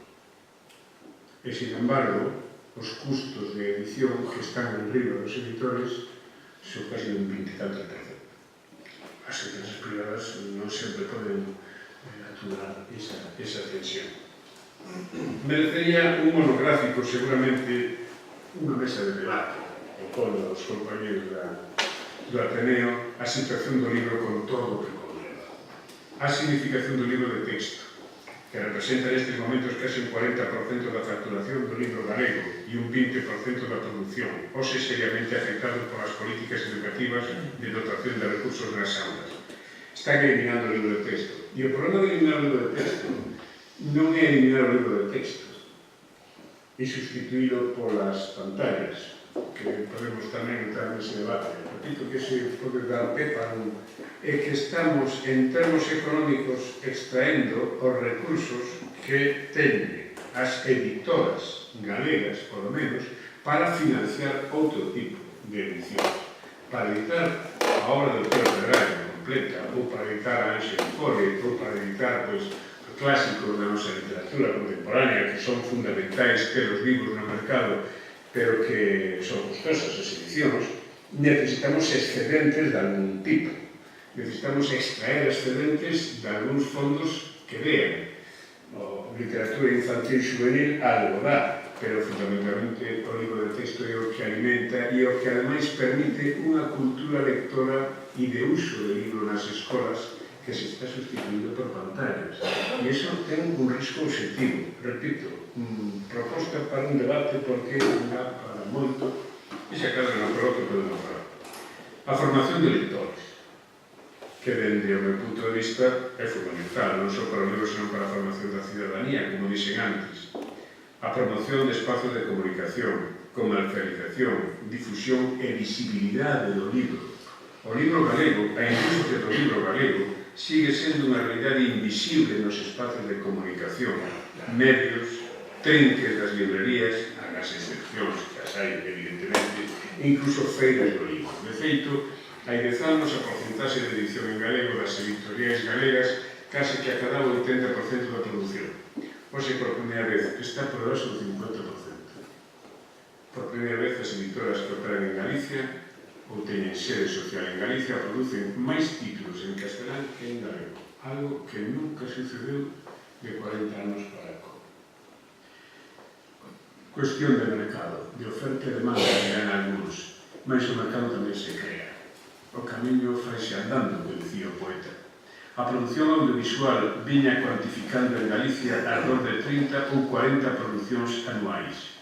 E, sin embargo, os custos de edición que están en riba dos editores son casi un 24%. As empresas privadas non sempre poden aturar esa tensión. Merecería un monográfico, seguramente unha mesa de debate con os compañeros do Ateneo, a situación do libro con todo o que conlleva. A significación do libro de texto, que representa nestes momentos casi un 40% da facturación do libro galego e un 20% da produción, hoxe seriamente afectado polas políticas educativas de dotación de recursos nas aulas. Están eliminando o libro de texto. E o problema de eliminar o libro de texto non é eliminar o libro de texto e sustituílo polas pantallas, que podemos tamén entrar nese debate. Repito que se pode dar pé para un... é que estamos, en termos económicos, extraendo os recursos que teñen as editoras galegas, polo menos, para financiar outro tipo de edicións. Para editar a obra do Teo Ferrario completa, ou para editar a Ángel Fore, ou para editar, pois, clásicos da nosa literatura contemporánea, que son fundamentais ter os libros no mercado, pero que son costosas as edicións, necesitamos excedentes de algún tipo. Necesitamos extraer excedentes de algúns fondos que vean. O literatura infantil juvenil algo dá, pero fundamentalmente o libro de texto é o que alimenta e o que ademais permite unha cultura lectora e de uso do libro nas escolas que se está sustituindo por pantallas. E iso ten un risco objetivo. Repito, proposta para un debate porque dá para moito e se acaso non creo que podemos falar. A formación de lectores, que dende o meu punto de vista é fundamental, non só para o libro, senón para a formación da cidadanía, como dixen antes. A promoción de espazos de comunicación, comercialización, difusión e visibilidade do libro. O libro galego, a industria do libro galego, sigue sendo unha realidade invisible nos espazos de comunicación, medios, trinques das librerías, as excepcións que as hai, evidentemente, e incluso feiras do libro. De feito, hai 10 anos a porcentaxe de edición en galego das editoriais galegas case que acadaba o 80% da produción. Hoxe, por primeira vez, está por debaixo do 50%. Por primeira vez, as editoras que operan en Galicia ou teñen sede social en Galicia producen máis títulos en castelán que en galego, algo que nunca sucedeu de 40 anos para cá. Cuestión de mercado, de oferta e demanda que dan algúns, mas o mercado tamén se crea. O camiño faise andando, que dicía o poeta. A produción audiovisual viña cuantificando en Galicia alrededor de 30 ou 40 producións anuais.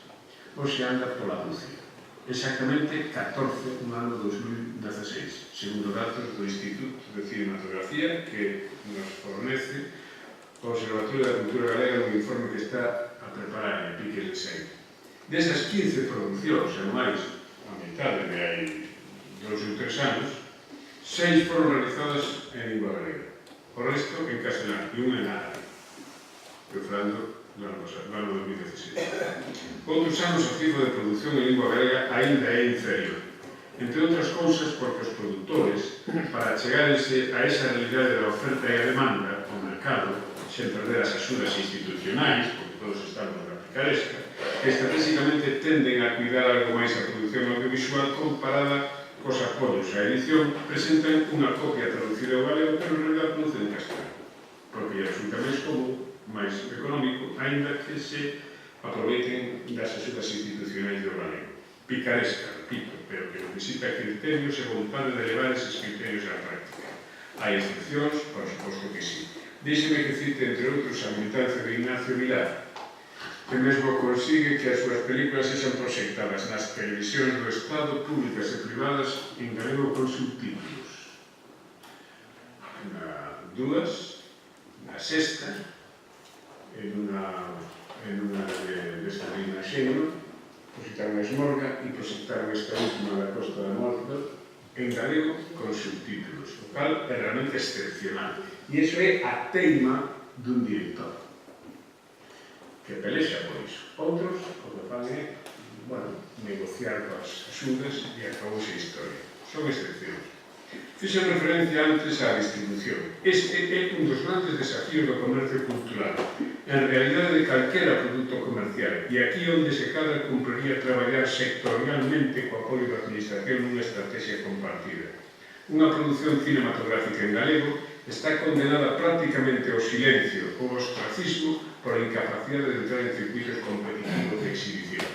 hoxe anda pola Dúcia. Exactamente 14 no ano 2016, segundo datos do Instituto de Cinematografía que nos fornece o Observatorio da Cultura Galega no informe que está a preparar en Piques de Seio. Desas 15 producións anuais, a metade de hai 2 ou 3 anos, 6 foron realizadas en lingua galega, o resto en castelán e unha en árabe, que falando do ano 2017. Outros anos a cifra de produción en lingua galega aínda é inferior, entre outras cousas porque os produtores, para chegarse a esa realidade da oferta e a demanda ao mercado, sen perder as axudas institucionais, porque todos estamos na picaresca, que estratégicamente tenden a cuidar algo máis a produción audiovisual comparada cos apoios á edición, presentan unha copia traducida ao galego, pero en realidad producen en castelán, porque lle resulta máis cómodo, máis económico, aínda que se aproveiten das axudas institucionais do galego. Picaresca, repito, pero que necesita criterios e vontade de levar eses criterios á práctica. Hai excepcións, por suposto que sí. Díxeme que cite, entre outros, a militancia de Ignacio Vilar, que mesmo consigue que as súas películas sexan proxectadas nas televisións do Estado, públicas e privadas, en galego con subtítulos. Na Dúas, na Sexta, en unha de Estrelina Xénero, proxectaron a Esmorga e proxectaron esta última da Costa da Morte en galego con subtítulos, o cal é realmente excepcional. E iso é a teima dun director que pelexa por iso. Outros, o que fan é, negociar coas axudas e acabouse a historia. Son excepcións. Fixen referencia antes á distribución. Este é un dos grandes desafíos do comercio cultural, en realidade de calquera produto comercial, e aquí onde se cadra cumpriría traballar sectorialmente co apoio da Administración nunha estrategia compartida. Unha produción cinematográfica en galego está condenada prácticamente ao silencio ou ao ostracismo por a incapacidade de entrar en circuitos competitivos de exhibición.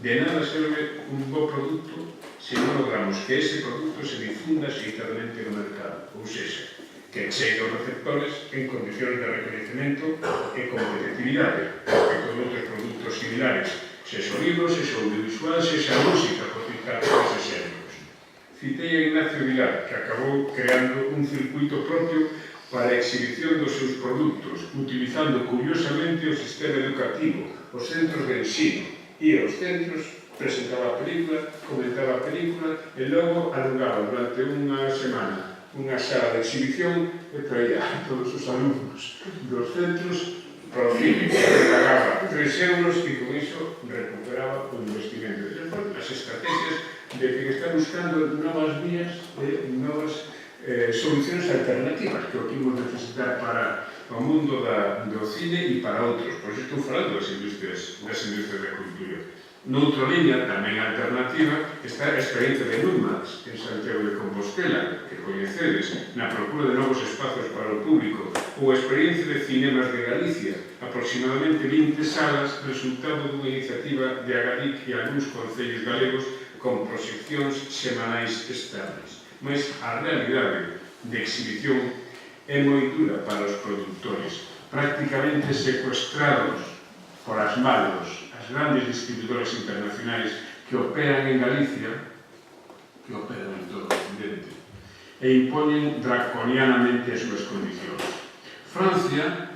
De nada serve un bo produto se non logramos que ese produto se difunda xeitadamente no mercado, ou seja, que chegue aos receptores en condicións de reconhecimento e competitividade respecto de outros produtos similares, sexa o libro, sexa o audiovisual, sexa a música, por citar tres exemplos. Citei a Ignacio Vilar, que acabou creando un circuito propio para a exhibición dos seus produtos, utilizando curiosamente o sistema educativo, os centros de ensino, e os centros presentaba a película, comentaba a película e logo alugaba durante unha semana unha sala de exhibición e traía a todos os alumnos dos centros para o cine, que pagaba 3 euros e con iso recuperaba o investimento. E foron as estrategias de que está buscando novas vías e novas solucións alternativas que o que imos necesitar para o mundo do cine e para outros. Por iso estou falando das industrias da cultura. Noutra liña, tamén alternativa, está a experiencia de Númadas en Santiago de Compostela, que coñecedes, na procura de novos espazos para o público, ou a experiencia de Cinemas de Galicia, aproximadamente 20 salas, resultado dunha iniciativa de Agadic e algúns concellos galegos con proxeccións semanais estables. Mas a realidade de exhibición é moi dura para os produtores, prácticamente secuestrados por as manos, as grandes distribuidores internacionais que operan en Galicia, que operan en todo o Occidente, e impoñen draconianamente as súas condicións. Francia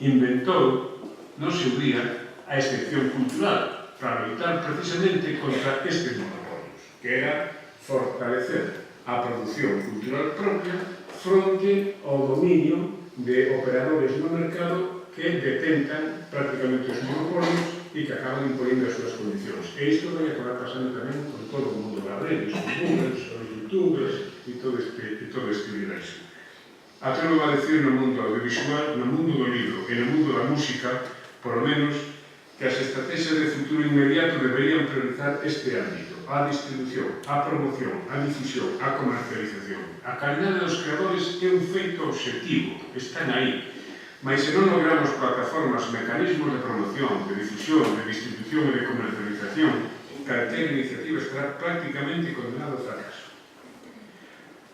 inventou, no seu día, a excepción cultural para loitar precisamente contra estes monopolios, que era fortalecer a produción cultural propia fronte ao dominio de operadores no mercado que detentan prácticamente os monopolios e que acaban imponindo as súas condicións. E isto vai acabar pasando tamén con todo o mundo das redes, os Googles, os YouTubers e todo este universo. Atrevo a decir no mundo audiovisual, no mundo do libro e no mundo da música, por lo menos, que as estrategias de futuro inmediato deberían priorizar este ámbito: a distribución, a promoción, a difusión, a comercialización. A calidade dos creadores é un feito obxectivo, están aí. Mas se non logramos plataformas, mecanismos de promoción, de difusión, de distribución e de comercialización, calquera iniciativa estará prácticamente condenado ao fracaso.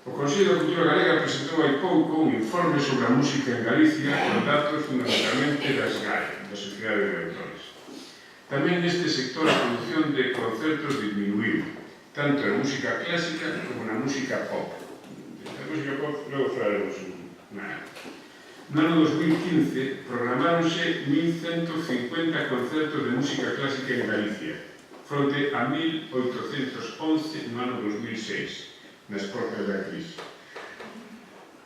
O Consello da Cultura Galega presentou hai pouco un informe sobre a música en Galicia con datos fundamentalmente das GAE, da Sociedade de Editores. Tamén neste sector a produción de concertos disminuiu, tanto na música clásica como na música pop. A música pop, logo falaremos nada. No ano 2015 programaronse 1.150 concertos de música clásica en Galicia, fronte a 1.811 no ano 2006, nas portas da crise.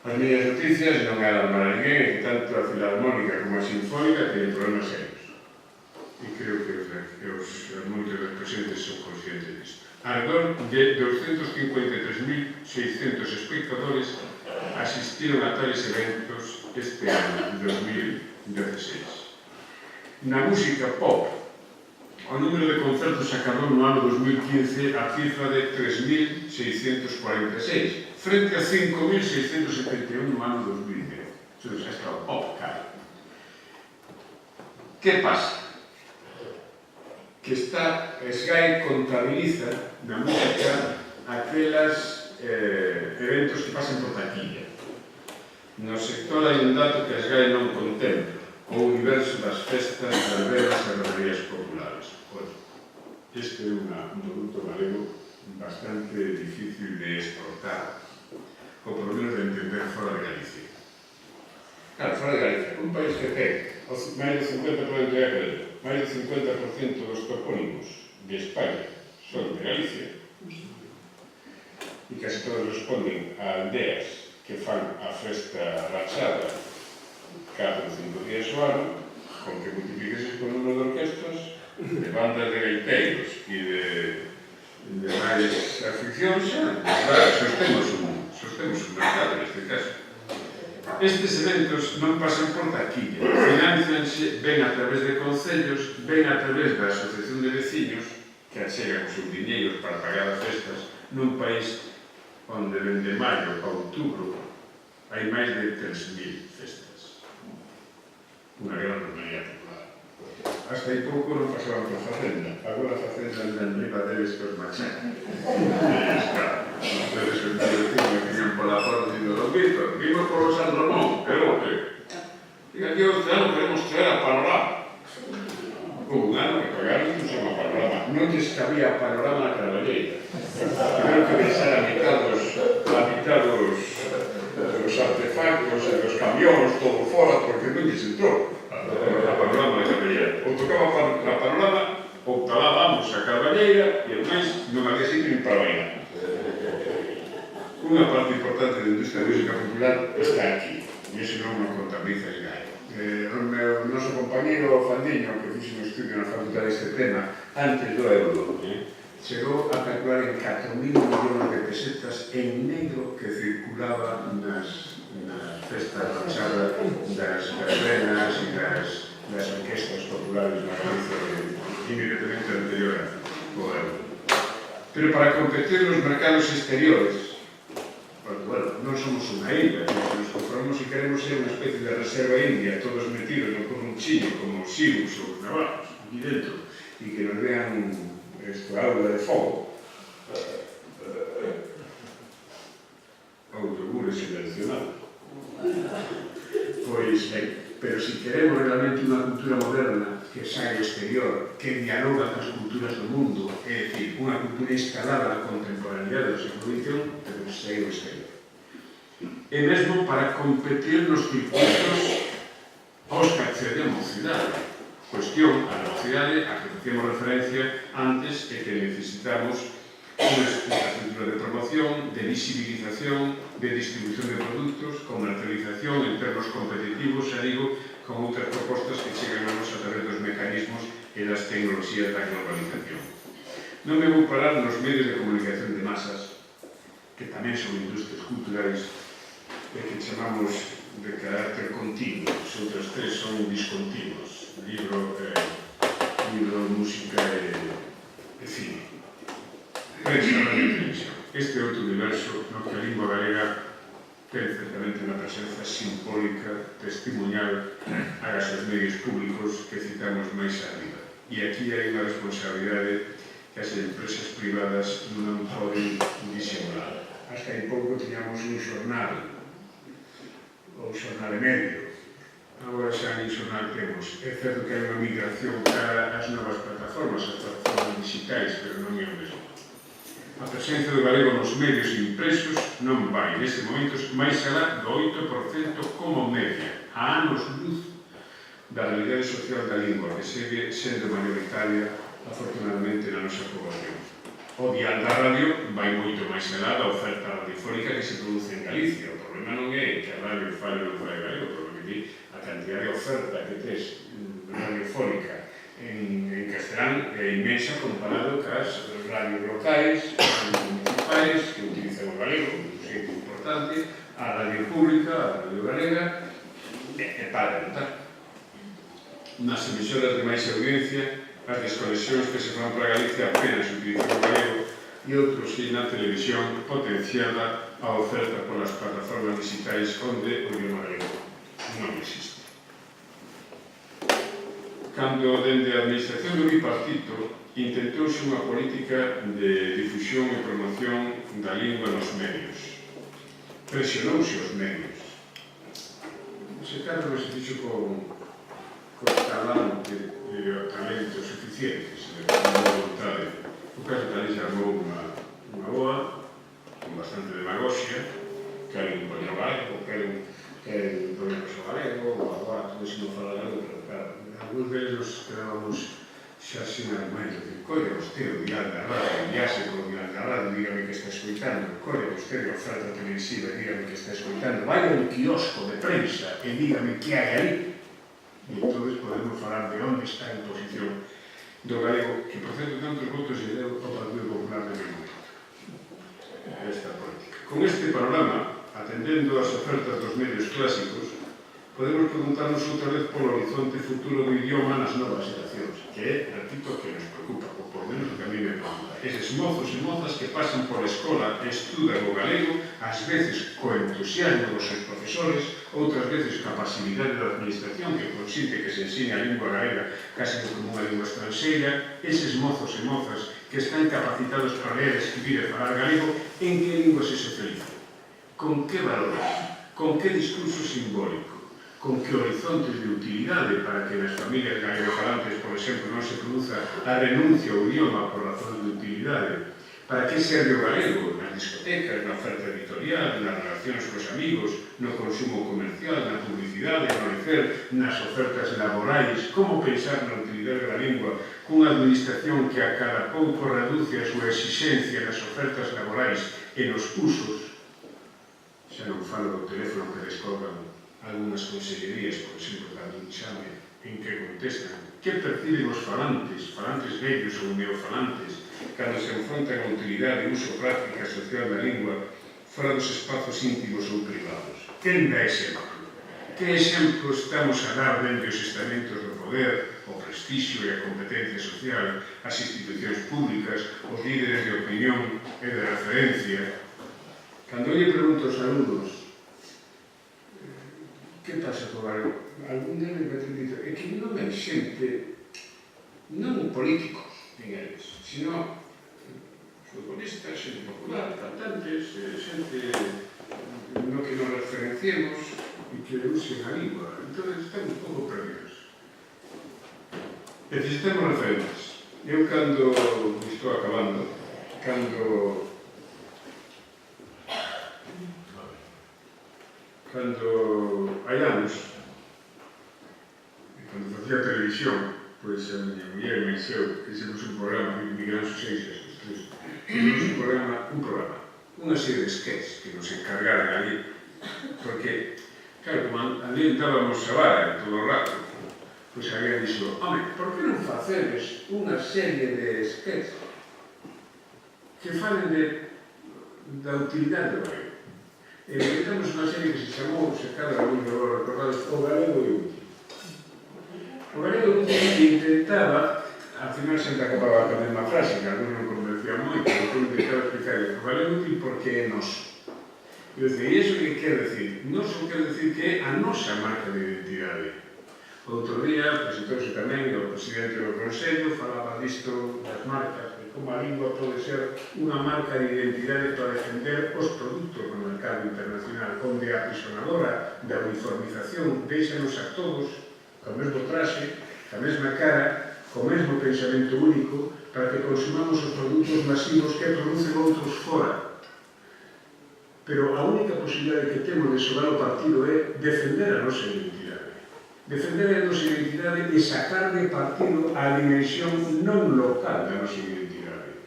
As medias noticias non eran para ninguén, que tanto a Filarmónica como a Sinfónica teñen problemas serios. E creo que moitos dos presentes son conscientes disto. Alrededor de 253.600 espectadores asistiron a tales eventos este ano, 2016. Na música pop, o número de concertos acabou no ano 2015 a cifra de 3.646, frente a 5.671 no ano 2010. Entón, xa está o pop, cara. Que pasa? Que SGAE contabiliza na música aquelas eventos que pasan por taquilla. No sector hai un dato que a SGAE non contempla, o universo das festas, albergas e romarías populares. Este é un produto galego bastante difícil de exportar, ou por lo menos de entender fora de Galicia. Claro, fora de Galicia, un país que ten máis do 50% de acredito, máis do 50% dos topónimos de España son de Galicia, e casi todos responden a aldeas que fan a festa rachada 4 ou 5 días ao ano, con que multipliques con o número de orquestas, de bandas de gaiteiros e de máis aficións, claro, sostemos un mercado neste caso. Estes eventos non pasan por taquilla, financianse ben a través de concellos, ben a través da asociación de veciños que achegan os seus diñeiros para pagar as festas nun país onde dende maio a outubro hai máis de 3.000 festas. Unha gran normalidade popular. Hasta aí pouco non pasaban por Facenda, agora a Facenda anda en riba deles que os machacan. Ustedes que venían pola porta dicindo, don Víctor, vimos por San Ramón, pero diga que este ano queremos traer a Panorama. Un ano que pagaron non se chama Panorama, non lles cabía a Panorama na Carballeira. Tiveron que deixar a mitad dos artefactos e dos camións todo fora porque non lles entrou a Panorama na Carballeira. Ou tocaba a Panorama ou talábamos a Carballeira e ademais non había sitio nin para bailar. Unha parte importante da industria da música popular está aquí, e iso non o contabiliza SGAE. O noso compañeiro Fandiño, que fixe un estudio na facultade deste tema, antes do euro, chegou a calcular en 4.000 millóns de pesetas en negro que circulaba nas festas rachadas das verbenas e das orquestas populares na Galicia inmediatamente anterior ao euro. Pero para competir nos mercados exteriores, porque, bueno, non somos unha isla, nos conformamos e queremos ser unha especie de reserva india, todos metidos no corrunchillo, como os xirus ou os navarros, aquí dentro, e que nos vean aula de fogo. Ou yogures subvencionados. Pois, pero se queremos realmente unha cultura moderna que sae ao exterior, que dialoga cas culturas do mundo, é dicir, unha cultura instalada na contemporaneidade do século XXI, debemos sair ao exterior. E mesmo para competir nos circuitos aos que accede a mocidade. Cuestión, a mocidade a que facíamos referencia antes e que necesitamos unha estructura de promoción, de visibilización, de distribución de produtos, comercialización en termos competitivos, xa digo, con outras propostas que chegan a nos a través dos mecanismos e das tecnoloxías da globalización. Non me vou parar nos medios de comunicación de masas, que tamén son industrias culturais, e que chamamos de carácter continuo, os outros tres son discontinuos, libro, música e cine. Prensa, radio e televisión. Este é outro universo no que a lingua galega ten certamente unha presenza simbólica, testimonial, agás os medios públicos que citamos máis arriba. E aquí hai unha responsabilidade que as empresas privadas non poden disimular. Hasta hai pouco tiñamos un xornal, ou xornal e medio, agora xa nin xornal temos. É certo que hai unha migración cara ás novas plataformas, as plataformas digitais, pero non é o mesmo. A presencia do galego nos medios impresos non vai, neste momento, máis alá do 8% como media, a anos luz da realidade social da lingua, que segue sendo mayoritaria, afortunadamente, na nosa poboación. O dial da radio vai moito máis alá da oferta radiofónica que se produce en Galicia. O problema non é que a radio fale ou non fale galego, o problema é a cantidad de oferta que tes radiofónica en castelán é inmensa comparado cas radios locais, municipais, que utilizan o galego, un xeito importante, a radio pública, a radio galega, e para de notar. Nas emisoras de máis audiencia, as desconexións que se fan para Galicia apenas utilizan o galego e outros que na televisión potenciada a oferta polas plataformas digitais onde o idioma galego non existe. Cando dende a administración do bipartito intentouse unha política de difusión e promoción da lingua nos medios. Presionouse os medios. Se cadra non se fixo con talante e talento suficiente, se con vontade. O caso tal se armou unha boa, con bastante demagoxia, queren poñer o galego, queren poñer o galego, ou agora todo se non fala galego, pero claro, algúns deles nos quedábamos xa sin argumentos. Colle vostede o dial da radio, enviase polo dial da radio, dígame que está escoitando. Colle vostede a oferta televisiva, dígame que está escoitando. Vai a un quiosco de prensa e dígame que hai aí. E entón podemos falar de onde está a imposición do galego, que por certo tantos votos se deu ao Partido Popular de momento. Esta política. Con este panorama, atendendo as ofertas dos medios clásicos, podemos preguntarnos outra vez polo horizonte futuro do idioma nas novas xeracións, que é, repito, que nos preocupa, ou por menos que a mí me preocupa. Eses mozos e mozas que pasan por escola e estudan o galego, ás veces co entusiasmo dos seus profesores, outras veces ca pasividade da administración que consiste que se ensine a lingua galega case como unha lingua estranxeira, eses mozos e mozas que están capacitados para ler, escribir e falar galego, en que lingua se socializa? Con que valores? Con que discurso simbólico? Con que horizontes de utilidade para que nas familias galegofalantes, por exemplo, non se produza a renuncia ao idioma por razón de utilidade? Para que serve o galego? Nas discotecas, na oferta editorial, nas relacións cos amigos, no consumo comercial, na publicidade, no lecer, nas ofertas laborais. Como pensar na utilidade da lingua cunha administración que a cada pouco reduce a súa exigencia nas ofertas laborais e nos usos? Xa non falo do teléfono que descolgan algunhas consellerías, por exemplo, dando un chame en que contestan. Que perciben os falantes vellos ou neofalantes, cando se enfrontan a utilidade e uso práctica social da lingua fora dos espazos íntimos ou privados? Quen dá exemplo? Que exemplo estamos a dar dentro dos estamentos do poder, o prestixio e a competencia social, as institucións públicas, os líderes de opinión e de referencia? Cando eu lle pregunto aos alumnos que pasa co galego, algún deles me dice é que non é xente, non políticos, nin eles, sino futbolistas, xente popular, cantantes, xente no que nos referenciemos e que usen a lingua. Entón, estamos un pouco perdidos. Necesitamos referentes. Eu cando, estou acabando, cando hai anos, cando facía televisión, pois a miña muller me enxeu, que fixemos un programa de Miguel Seixas, os tres, fixemos un programa, unha serie de sketches que nos encargaran ali, porque, claro, como ali andábamos a vara todo o rato, pois había dixo, home, por que non facedes unha serie de sketches que falen da utilidade do galego? Temos unha serie que se chamou, se cada un de vos recordades, O Galego é útil. O Galego é útil que intentaba, al final sempre acababa con a mesma frase, que algún non convencía moito, pero intentaba explicar o Galego é útil porque é noso. E iso que quer decir? Noso quer decir que é a nosa marca de identidade. Outro día presentouse tamén o presidente do Consello, falaba disto das marcas de como a lingua pode ser unha marca de identidade para defender os produtos no mercado internacional, onde a apisonadora da uniformización deixanos a todos co mesmo traxe, ca mesma cara, co mesmo pensamento único, para que consumamos os produtos masivos que producen outros fora. Pero a única posibilidade que temos de xogar o partido é defender a nosa identidade. Defender a nosa identidade e sacar de partido a dimensión non local da nosa identidade.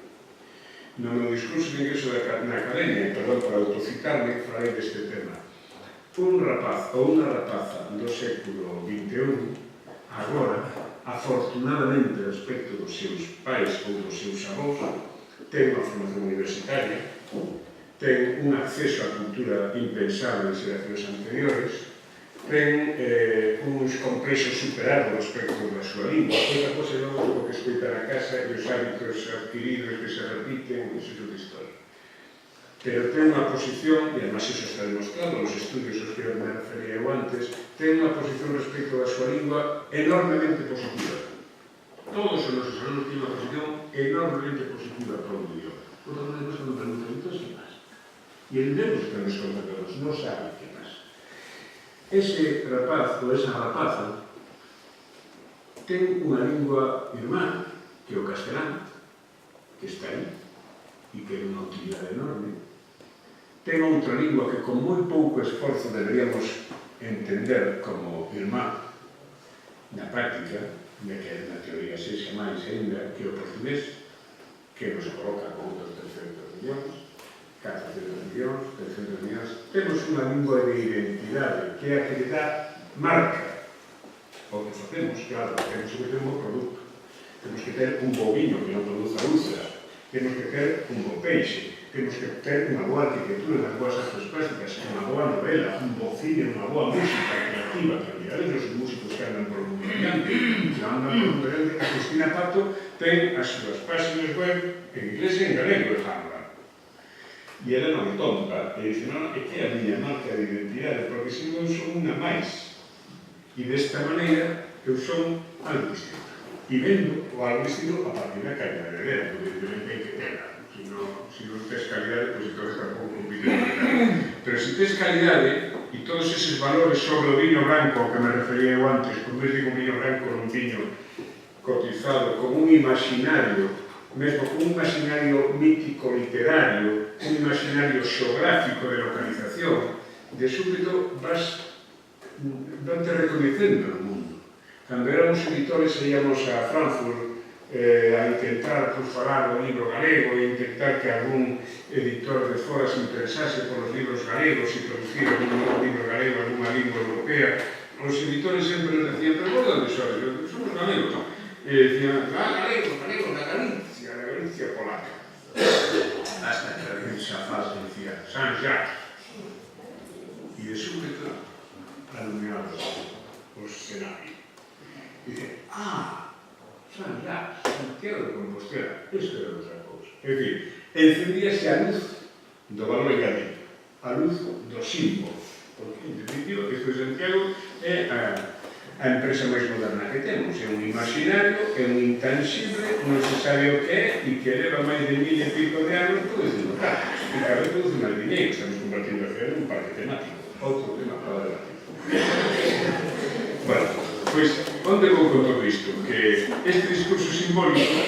No meu discurso de ingreso na academia, perdón por autocitarme, falei deste tema. Un rapaz ou unha rapaza do século XXI, agora, afortunadamente respecto dos seus pais ou dos seus avós, ten unha formación universitaria, ten un acceso á cultura impensable en xeracións anteriores, ten uns complexos superados respecto da súa lingua, outra cosa non é o que escoita na casa e os hábitos adquiridos que se repiten, iso é outra historia. Pero ten unha posición, e además iso está demostrado nos estudios aos que me refería eu antes, ten unha posición respecto da súa lingua enormemente positiva. Todos os nosos alumnos tienen unha posición enormemente positiva para o idioma. Por lo menos cando preguntan, entón, que pasa? E el vemos que nos contactamos, non sabe que pasa. Ese rapaz ou esa rapaza ten unha lingua irmán, que é o castelán, que está aí, e que é unha utilidade enorme. Ten outra lingua que con moi pouco esforzo deberíamos entender como irmán na práctica, de que na teoría sexa máis ainda que o portugués, que nos coloca con outros 300 millóns, 400 millóns, 300 millóns. Temos unha lingua de identidade que é a que lle dá marca o que facemos, claro, temos que ter un bo produto, temos que ter un bo viño que non produza úlceras, temos que ter un bo peixe, temos que ter unha boa arquitectura, unhas boas artes plásticas, unha boa novela, un bo cine, unha boa música creativa, que olvidades os músicos que andan por o mundo mediante, que andan por o mundo mediante. A Cristina Pato ten as súas páxinas web en inglés e en galego, dejándola. E ela non é tonta, e dice, non, é que é a miña marca de identidade, porque se non son unha máis. E desta maneira, eu son algo distinto. E vendo o algo distinto a partir da calidade de vera, porque evidentemente hai que terla. Se non tes calidade, pois entonces tampouco compite con calidade. Pero se tes calidade, e todos eses valores sobre o viño branco, que me refería eu antes, con vez de un viño branco nun viño cotizado, como un imaginario, mesmo como un imaginario mítico literario, un imaginario xeográfico de localización, de súbito vante recoñecendo no mundo. Cando éramos editores íamos a Frankfurt a intentar falar do libro galego e intentar que algún editor de fora se interesase por os libros galegos e producir algún libro galego, algunha lingua europea. Os editores sempre nos decían, pero por onde sois? Somos galegos. E decían, galegos, da Galicia polaca. Hasta que alguén xa faz, decía, Saint-Jacques. E de súbito alumeados os escenarios. Dice, Saint-Jacques, Santiago de Compostela, isto era outra cousa. É dicir, encendíase a luz do valor engadido, a luz dos símbolos, porque, en definitiva, isto de Santiago é a empresa máis moderna que temos, é un imaginario, é un intangible, non se sabe o que é, e que leva máis de 1000 e pico de anos producindo carros, e cada vez produce máis dinheiro, estamos convertindo a ciudad en un parque temático, outro tema para debate. Bueno, pois, onde vou con todo isto? Que este discurso simbólico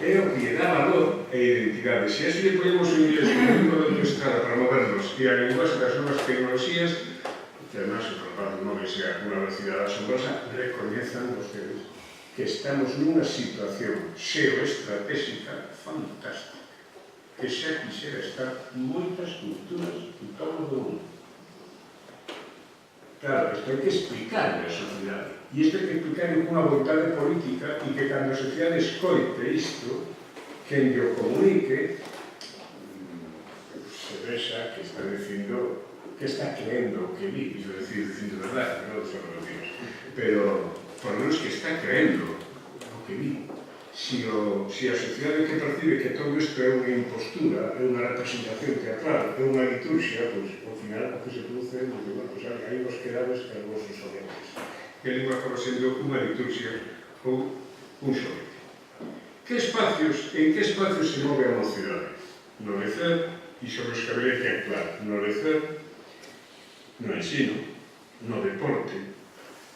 é o que lle dá valor e identidade. Se a eso lle ponemos o inglés como un modelo de estrada para movernos e a linguaxe das novas tecnoloxías, que además o rapaz non é a unha velocidade asombrosa, recoñezan vostedes que estamos nunha situación xeoestratégica fantástica, que xa quixera estar moitas culturas en todo o mundo. Claro, isto hai que explicar a sociedade. E isto hai que explicar con unha vontade política e que cando a sociedade escoite isto, quen lle comunique, se vexa que está dicindo, que está creendo o que vi, iso decir, dicindo verdade, que non son os días, pero por lo menos que está creendo o que vi. Se a sociedade que percibe que todo isto é unha impostura, é unha representación teatral, é unha liturgia, pois, ao final, o que se produce é, bueno, pois, aí vos quedades que vos os orientes. Que a lingua acaba sendo unha liturgia ou un xorete. En que espacios se move a mocidade? No lecer, e sobre os que habería que actuar. No lecer, no ensino, no deporte,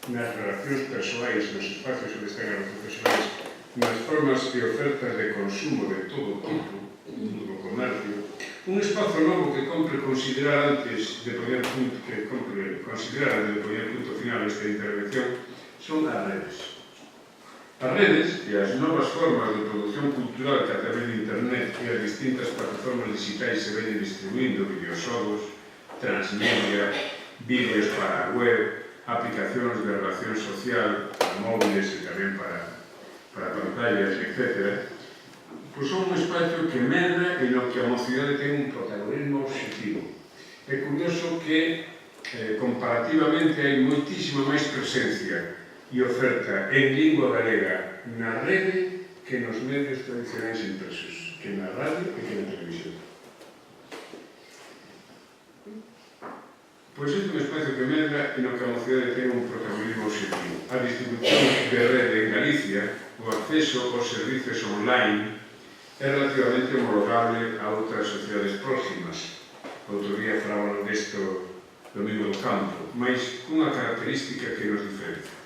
nas relacións persoais, nos espacios onde están os profesionais, nas formas e ofertas de consumo de todo tipo, no comercio, un espazo novo que compre considerar antes de poñer punto final desta intervención son as redes. As redes e as novas formas de produción cultural que a través de internet e as distintas plataformas digitais se veñen distribuindo, videoxogos, transmedia, vídeos para a web, aplicacións de relación social, para móviles e tamén para pantallas, etc., pois son un espacio que medra e no que a mocidade ten un protagonismo objetivo. É curioso que, comparativamente, hai moitísima máis presencia e oferta en lingua galega na rede que nos medios tradicionais impresos, que na radio e que na televisión. Pois é un espacio que medra e no que a mocidade ten un protagonismo objetivo. A distribución de rede en Galicia, o acceso aos servicios online, é relativamente homologable a outras sociedades próximas. Outro día falábamos desto domingo do campo, mas cunha característica que nos diferencia.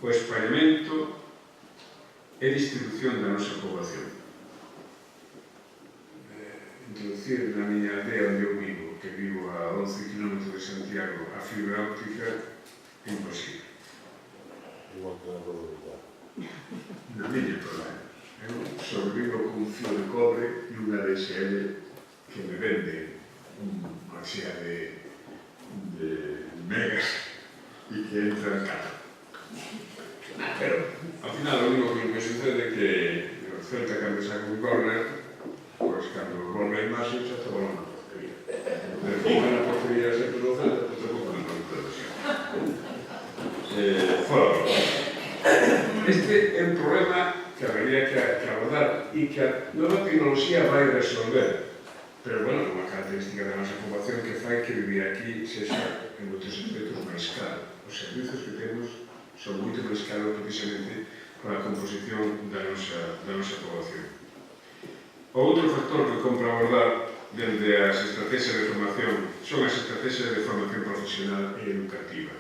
O espallamento e distribución da nosa poboación. Introducir na miña aldea onde eu vivo, que vivo a 11 km de Santiago, a fibra óptica é imposible. Na miña problema. Eu sobrevivo con un fio de cobre e unha DSL que me vende unha xea de megas e que entra en casa. Pero, ao final, o único que me sucede é que o Celta, cando saca un córner, pois, cando volve a imaxe, xa está volando na portería. Pero como na portería sempre do Celta, pois tampouco non me televisión. Fora. Este é un problema que habería que abordar e que a nova tecnoloxía vai resolver. Pero, bueno, unha característica da nosa poboación que fai que vivir aquí sexa, en outros aspectos, máis caro. Os servizos que temos son moito máis caros precisamente pola composición da nosa poboación. O outro factor que compra abordar dende as estrategias de formación son as estrategias de formación profesional e educativa.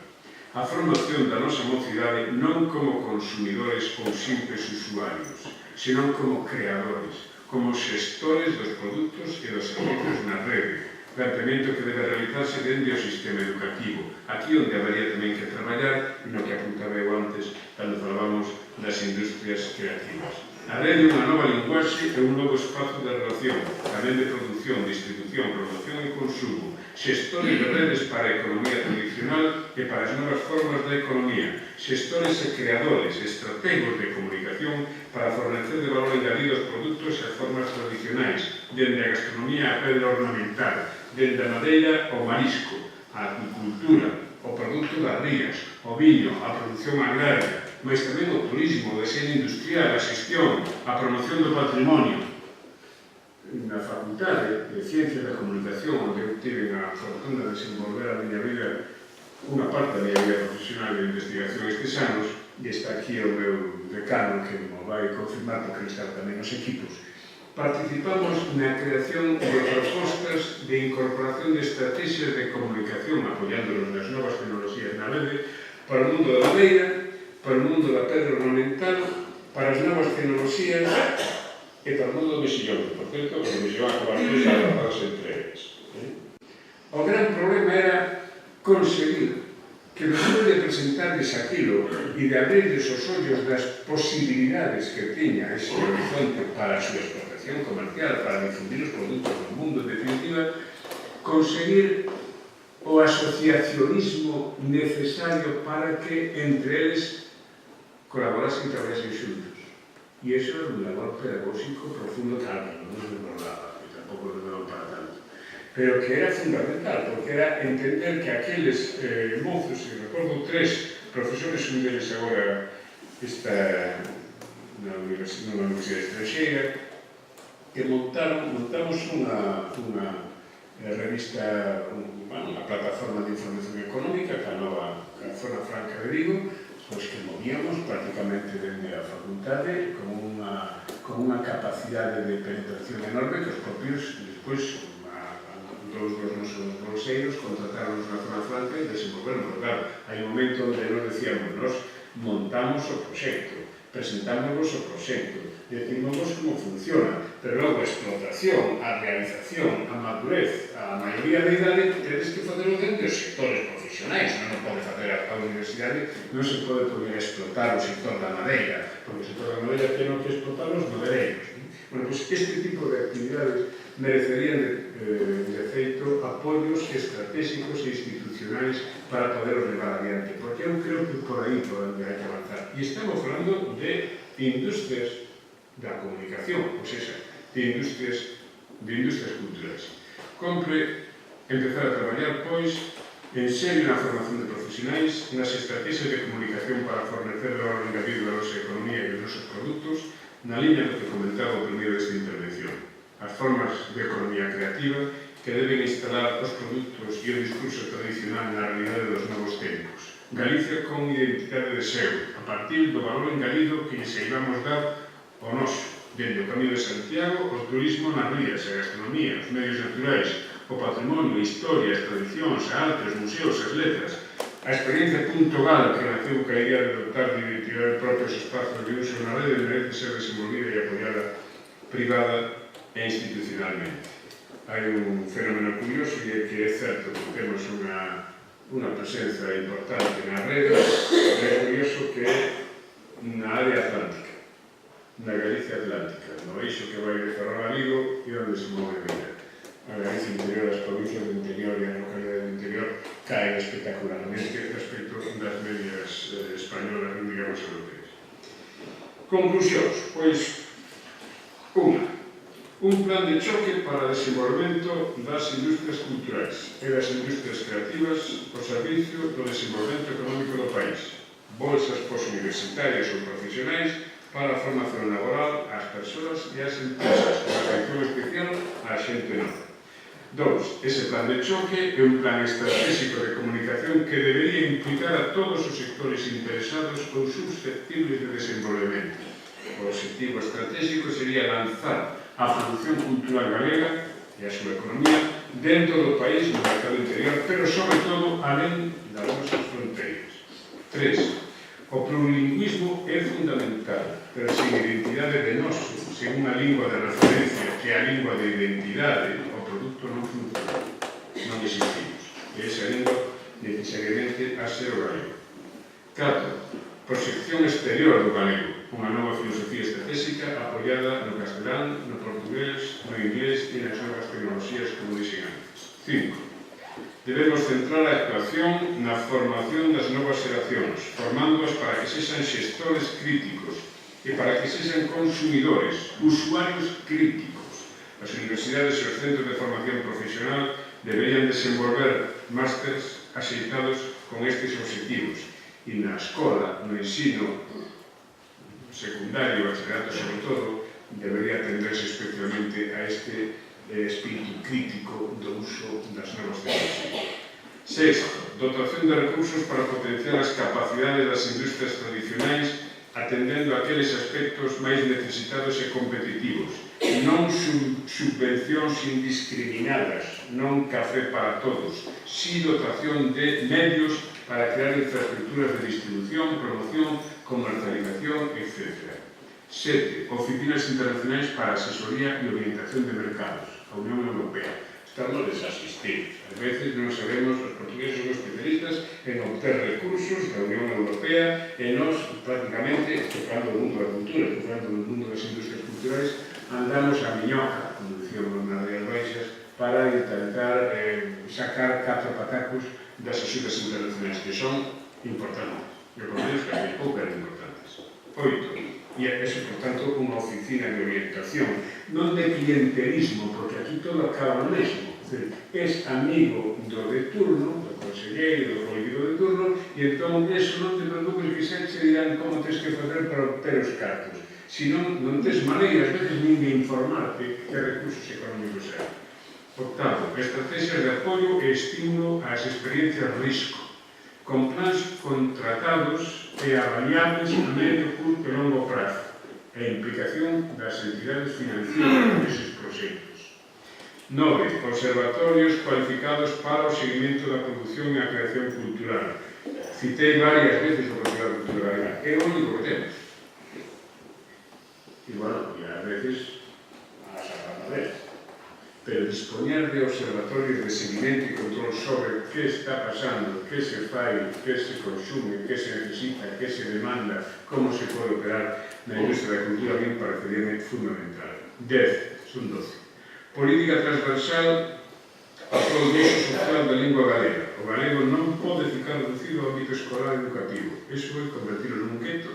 A formación da nosa mocidade non como consumidores ou simples usuarios, senón como creadores, como xestores dos produtos e dos servicios na rede, planteamento que debe realizarse dende o sistema educativo, aquí onde habería tamén que traballar e no que apuntaba eu antes cando falábamos das industrias creativas. A rede é unha nova linguaxe e un novo espazo de relación, tamén de produción, distribución, promoción e consumo, xestores de redes para a economía tradicional e para as novas formas da economía, xestores e creadores, estrategos de comunicación para fornecer de valor engadido aos produtos e as formas tradicionais, dende a gastronomía a pedra ornamental, dende a madeira ao marisco, a acuicultura, o produto das rías, o viño, a produción agraria, mas tamén o turismo, o deseño industrial, a xestión, a promoción do patrimonio. Na Facultade de Ciencias da Comunicación, onde eu tive a fortuna de desenvolver a miña vida, unha parte da miña vida profesional de investigación estes anos, e está aquí o meu decano que me vai confirmar porque está tamén nos equipos, participamos na creación de propostas de incorporación de estrategias de comunicación apoiándonos nas novas tecnologías na rede para o mundo da madeira, para o mundo da pedra ornamental, para as novas tecnologías e para o mundo do mexillón, que, por certo, o mexillón acabaron agarrados entre eles. O gran problema era conseguir que despois de presentarles aquilo e de abrirles os ollos das posibilidades que tiña ese horizonte para a súa explotación comercial, para difundir os produtos do mundo, en definitiva, conseguir o asociacionismo necesario para que entre eles colaborasen e trabajasen xuntos. E iso é un labor pedagógico profundo, claro, que non nos demoraba, que tampouco nos daba para tanto, pero que era fundamental, porque era entender que aqueles mozos, e recordo 3 profesores, un deles agora está nunha universidade estranxeira, que montamos unha revista, unha plataforma de información económica, que a nova Zona Franca de Vigo, pois que movíamos prácticamente dende a facultade con unha capacidade de penetración enorme que os propios, despois, dous dos nosos bolseiros contrataron na zona franca e desenvolvernos. Claro, hai un momento onde nos decíamos, nos montamos o proxecto, presentámonos o proxecto, decimos como funciona, pero logo a explotación, a realización, a madurez, a maioría da idade, tedes que facer dentro dos sectores profesionais, non pode facer a universidade, non se pode poder explotar o sector da madeira, porque o sector da madeira ten que explotar os madeireiros. Bueno, pois este tipo de actividades merecerían de feito apoios estratégicos e institucionais para poder levar adiante, porque eu creo que por aí por onde hai que avanzar. E estamos falando de industrias da comunicación, ou seja, de industrias culturais. Compre empezar a traballar, pois, en serio na formación de profesionais, nas estrategias de comunicación para fornecer valor engadido a nosa economía e os nosos produtos, na liña do que comentaba o primeiro desta intervención. As formas de economía creativa que deben instalar os produtos e o discurso tradicional na realidade dos novos tempos. Galicia con identidade de seu, a partir do valor engadido que lle saibamos dar ao noso, dende o Camiño de Santiago, o turismo nas rías, a gastronomía, os medios naturais, o patrimonio, a historia, as tradicións, a arte, os museos, as letras, a experiencia puntual que naceu ca idea de dotar de identidade propios espazos de uso na rede merece ser desenvolvida e apoiada privada e institucionalmente. Hai un fenómeno curioso e é que é certo que temos unha presenza importante na rede, e é curioso que na área atlántica, na Galicia atlántica, no eixo que vai de Ferrol a Vigo e onde se move a vida. A Galicia interior, as provincias do interior e a localidade do interior caen espectacularmente respecto das medias españolas, digamos, europeas. Conclusións, pois, un plan de choque para o desenvolvemento das industrias culturais e das industrias creativas ao servicio do desenvolvemento económico do país. Bolsas posuniversitarias ou profesionais para a formación laboral ás persoas e ás empresas, con atención especial á xente nova. 2. Ese plan de choque é un plan estratégico de comunicación que debería implicar a todos os sectores interesados ou susceptibles de desenvolvemento. O objetivo estratégico sería lanzar a produción cultural galega e a súa economía dentro do país no mercado interior, pero sobre todo alén das nosas fronteiras. 3. O plurilingüismo é fundamental, pero sin identidade de noso, sen unha lingua de referencia que é a lingua de identidade, o produto non funciona, non existimos. E esa lingua necesariamente a ser o galego. 4. Proxección exterior do galego, unha nova filosofía estratégica apoiada no castelán, no portugués, no inglés e nas novas tecnoloxías como dixen antes. 5. Debemos centrar a actuación na formación das novas xeracións, formándoas para que sexan xestores críticos e para que sexan consumidores, usuarios críticos. As universidades e os centros de formación profesional deberían desenvolver másters axeitados con estes obxectivos e na escola, no ensino secundario, bachillerato sobre todo, debería atenderse especialmente a este espírito crítico do uso das novas tecnologías. 6. Dotación de recursos para potenciar as capacidades das industrias tradicionais atendendo a aqueles aspectos máis necesitados e competitivos. Non subvencións indiscriminadas, non café para todos, si dotación de medios para crear infraestructuras de distribución, promoción, comercialización, etc. 7. Oficinas internacionais para asesoría e orientación de mercados. A Unión Europea. Estamos desasistidos. A veces non sabemos, os portugueses son especialistas en obter recursos da Unión Europea e nós, prácticamente, tocando o mundo da cultura, tocando o mundo das industrias culturais, andamos a miñoca, como dicíamos nas Rías Baixas, para intentar sacar 4 patacos das axudas internacionais, que son importantes. Eu considero que hai poucas importantes. 8. E é, por tanto, unha oficina de orientación, non de clientelismo, porque aquí todo acaba no mesmo. És amigo do de turno, do conselleiro, do político de turno, e entón eso non te preocupes que xa che dirán como tens que facer para obter os cartos. Se non tes maneira, ás veces, nin de informarte que recursos económicos hai. 8. Estrategias de apoio e estímulo ás experiencias risco. con plans contratados e avaliables a medio, curto e longo prazo, e implicación das entidades financieras neses proxectos. 9. Observatorios cualificados para o seguimento da produción e a creación cultural. Citei varias veces o Festival de Cultura Galega, é o único que temos. E, bueno, e ás veces a sacar vez. Pero dispoñer de observatorios de seguimento e control sobre que está pasando, que se fai, que se consume, que se necesita, que se demanda, como se pode operar na industria da cultura, a mí parecería fundamental. 10, son 12. Política transversal a todo o uso social da lingua galega. O galego non pode ficar reducido ao ámbito escolar educativo. Iso é convertirlo nun gueto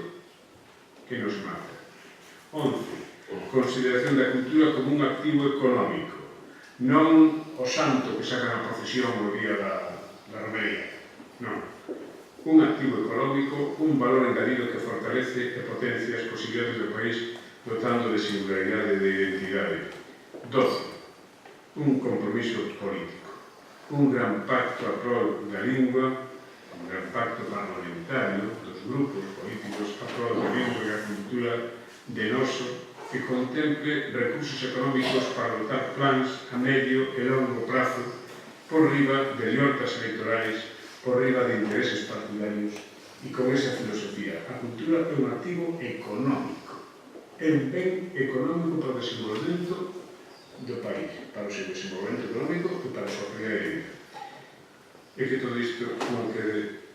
que nos mata. 11. Consideración da cultura como un activo económico, non o santo que sacan a procesión o día da romería. Non. Un activo económico, un valor engadido que fortalece e potencia as posibilidades do país dotando de singularidade e de identidade. 12. Un compromiso político. Un gran pacto a prol da lingua, un gran pacto parlamentario dos grupos políticos a prol da lingua e a cultura de noso, que contemple recursos económicos para dotar plans a medio e longo prazo por riba de liortas electorales, por riba de intereses partidarios e con esa filosofía. A cultura é un activo económico, é un ben económico para o desenvolvemento do país, para o seu desenvolvemento económico e para a súa calidad de vida. E que todo isto non quede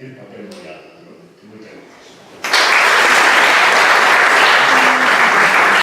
en papel mollado.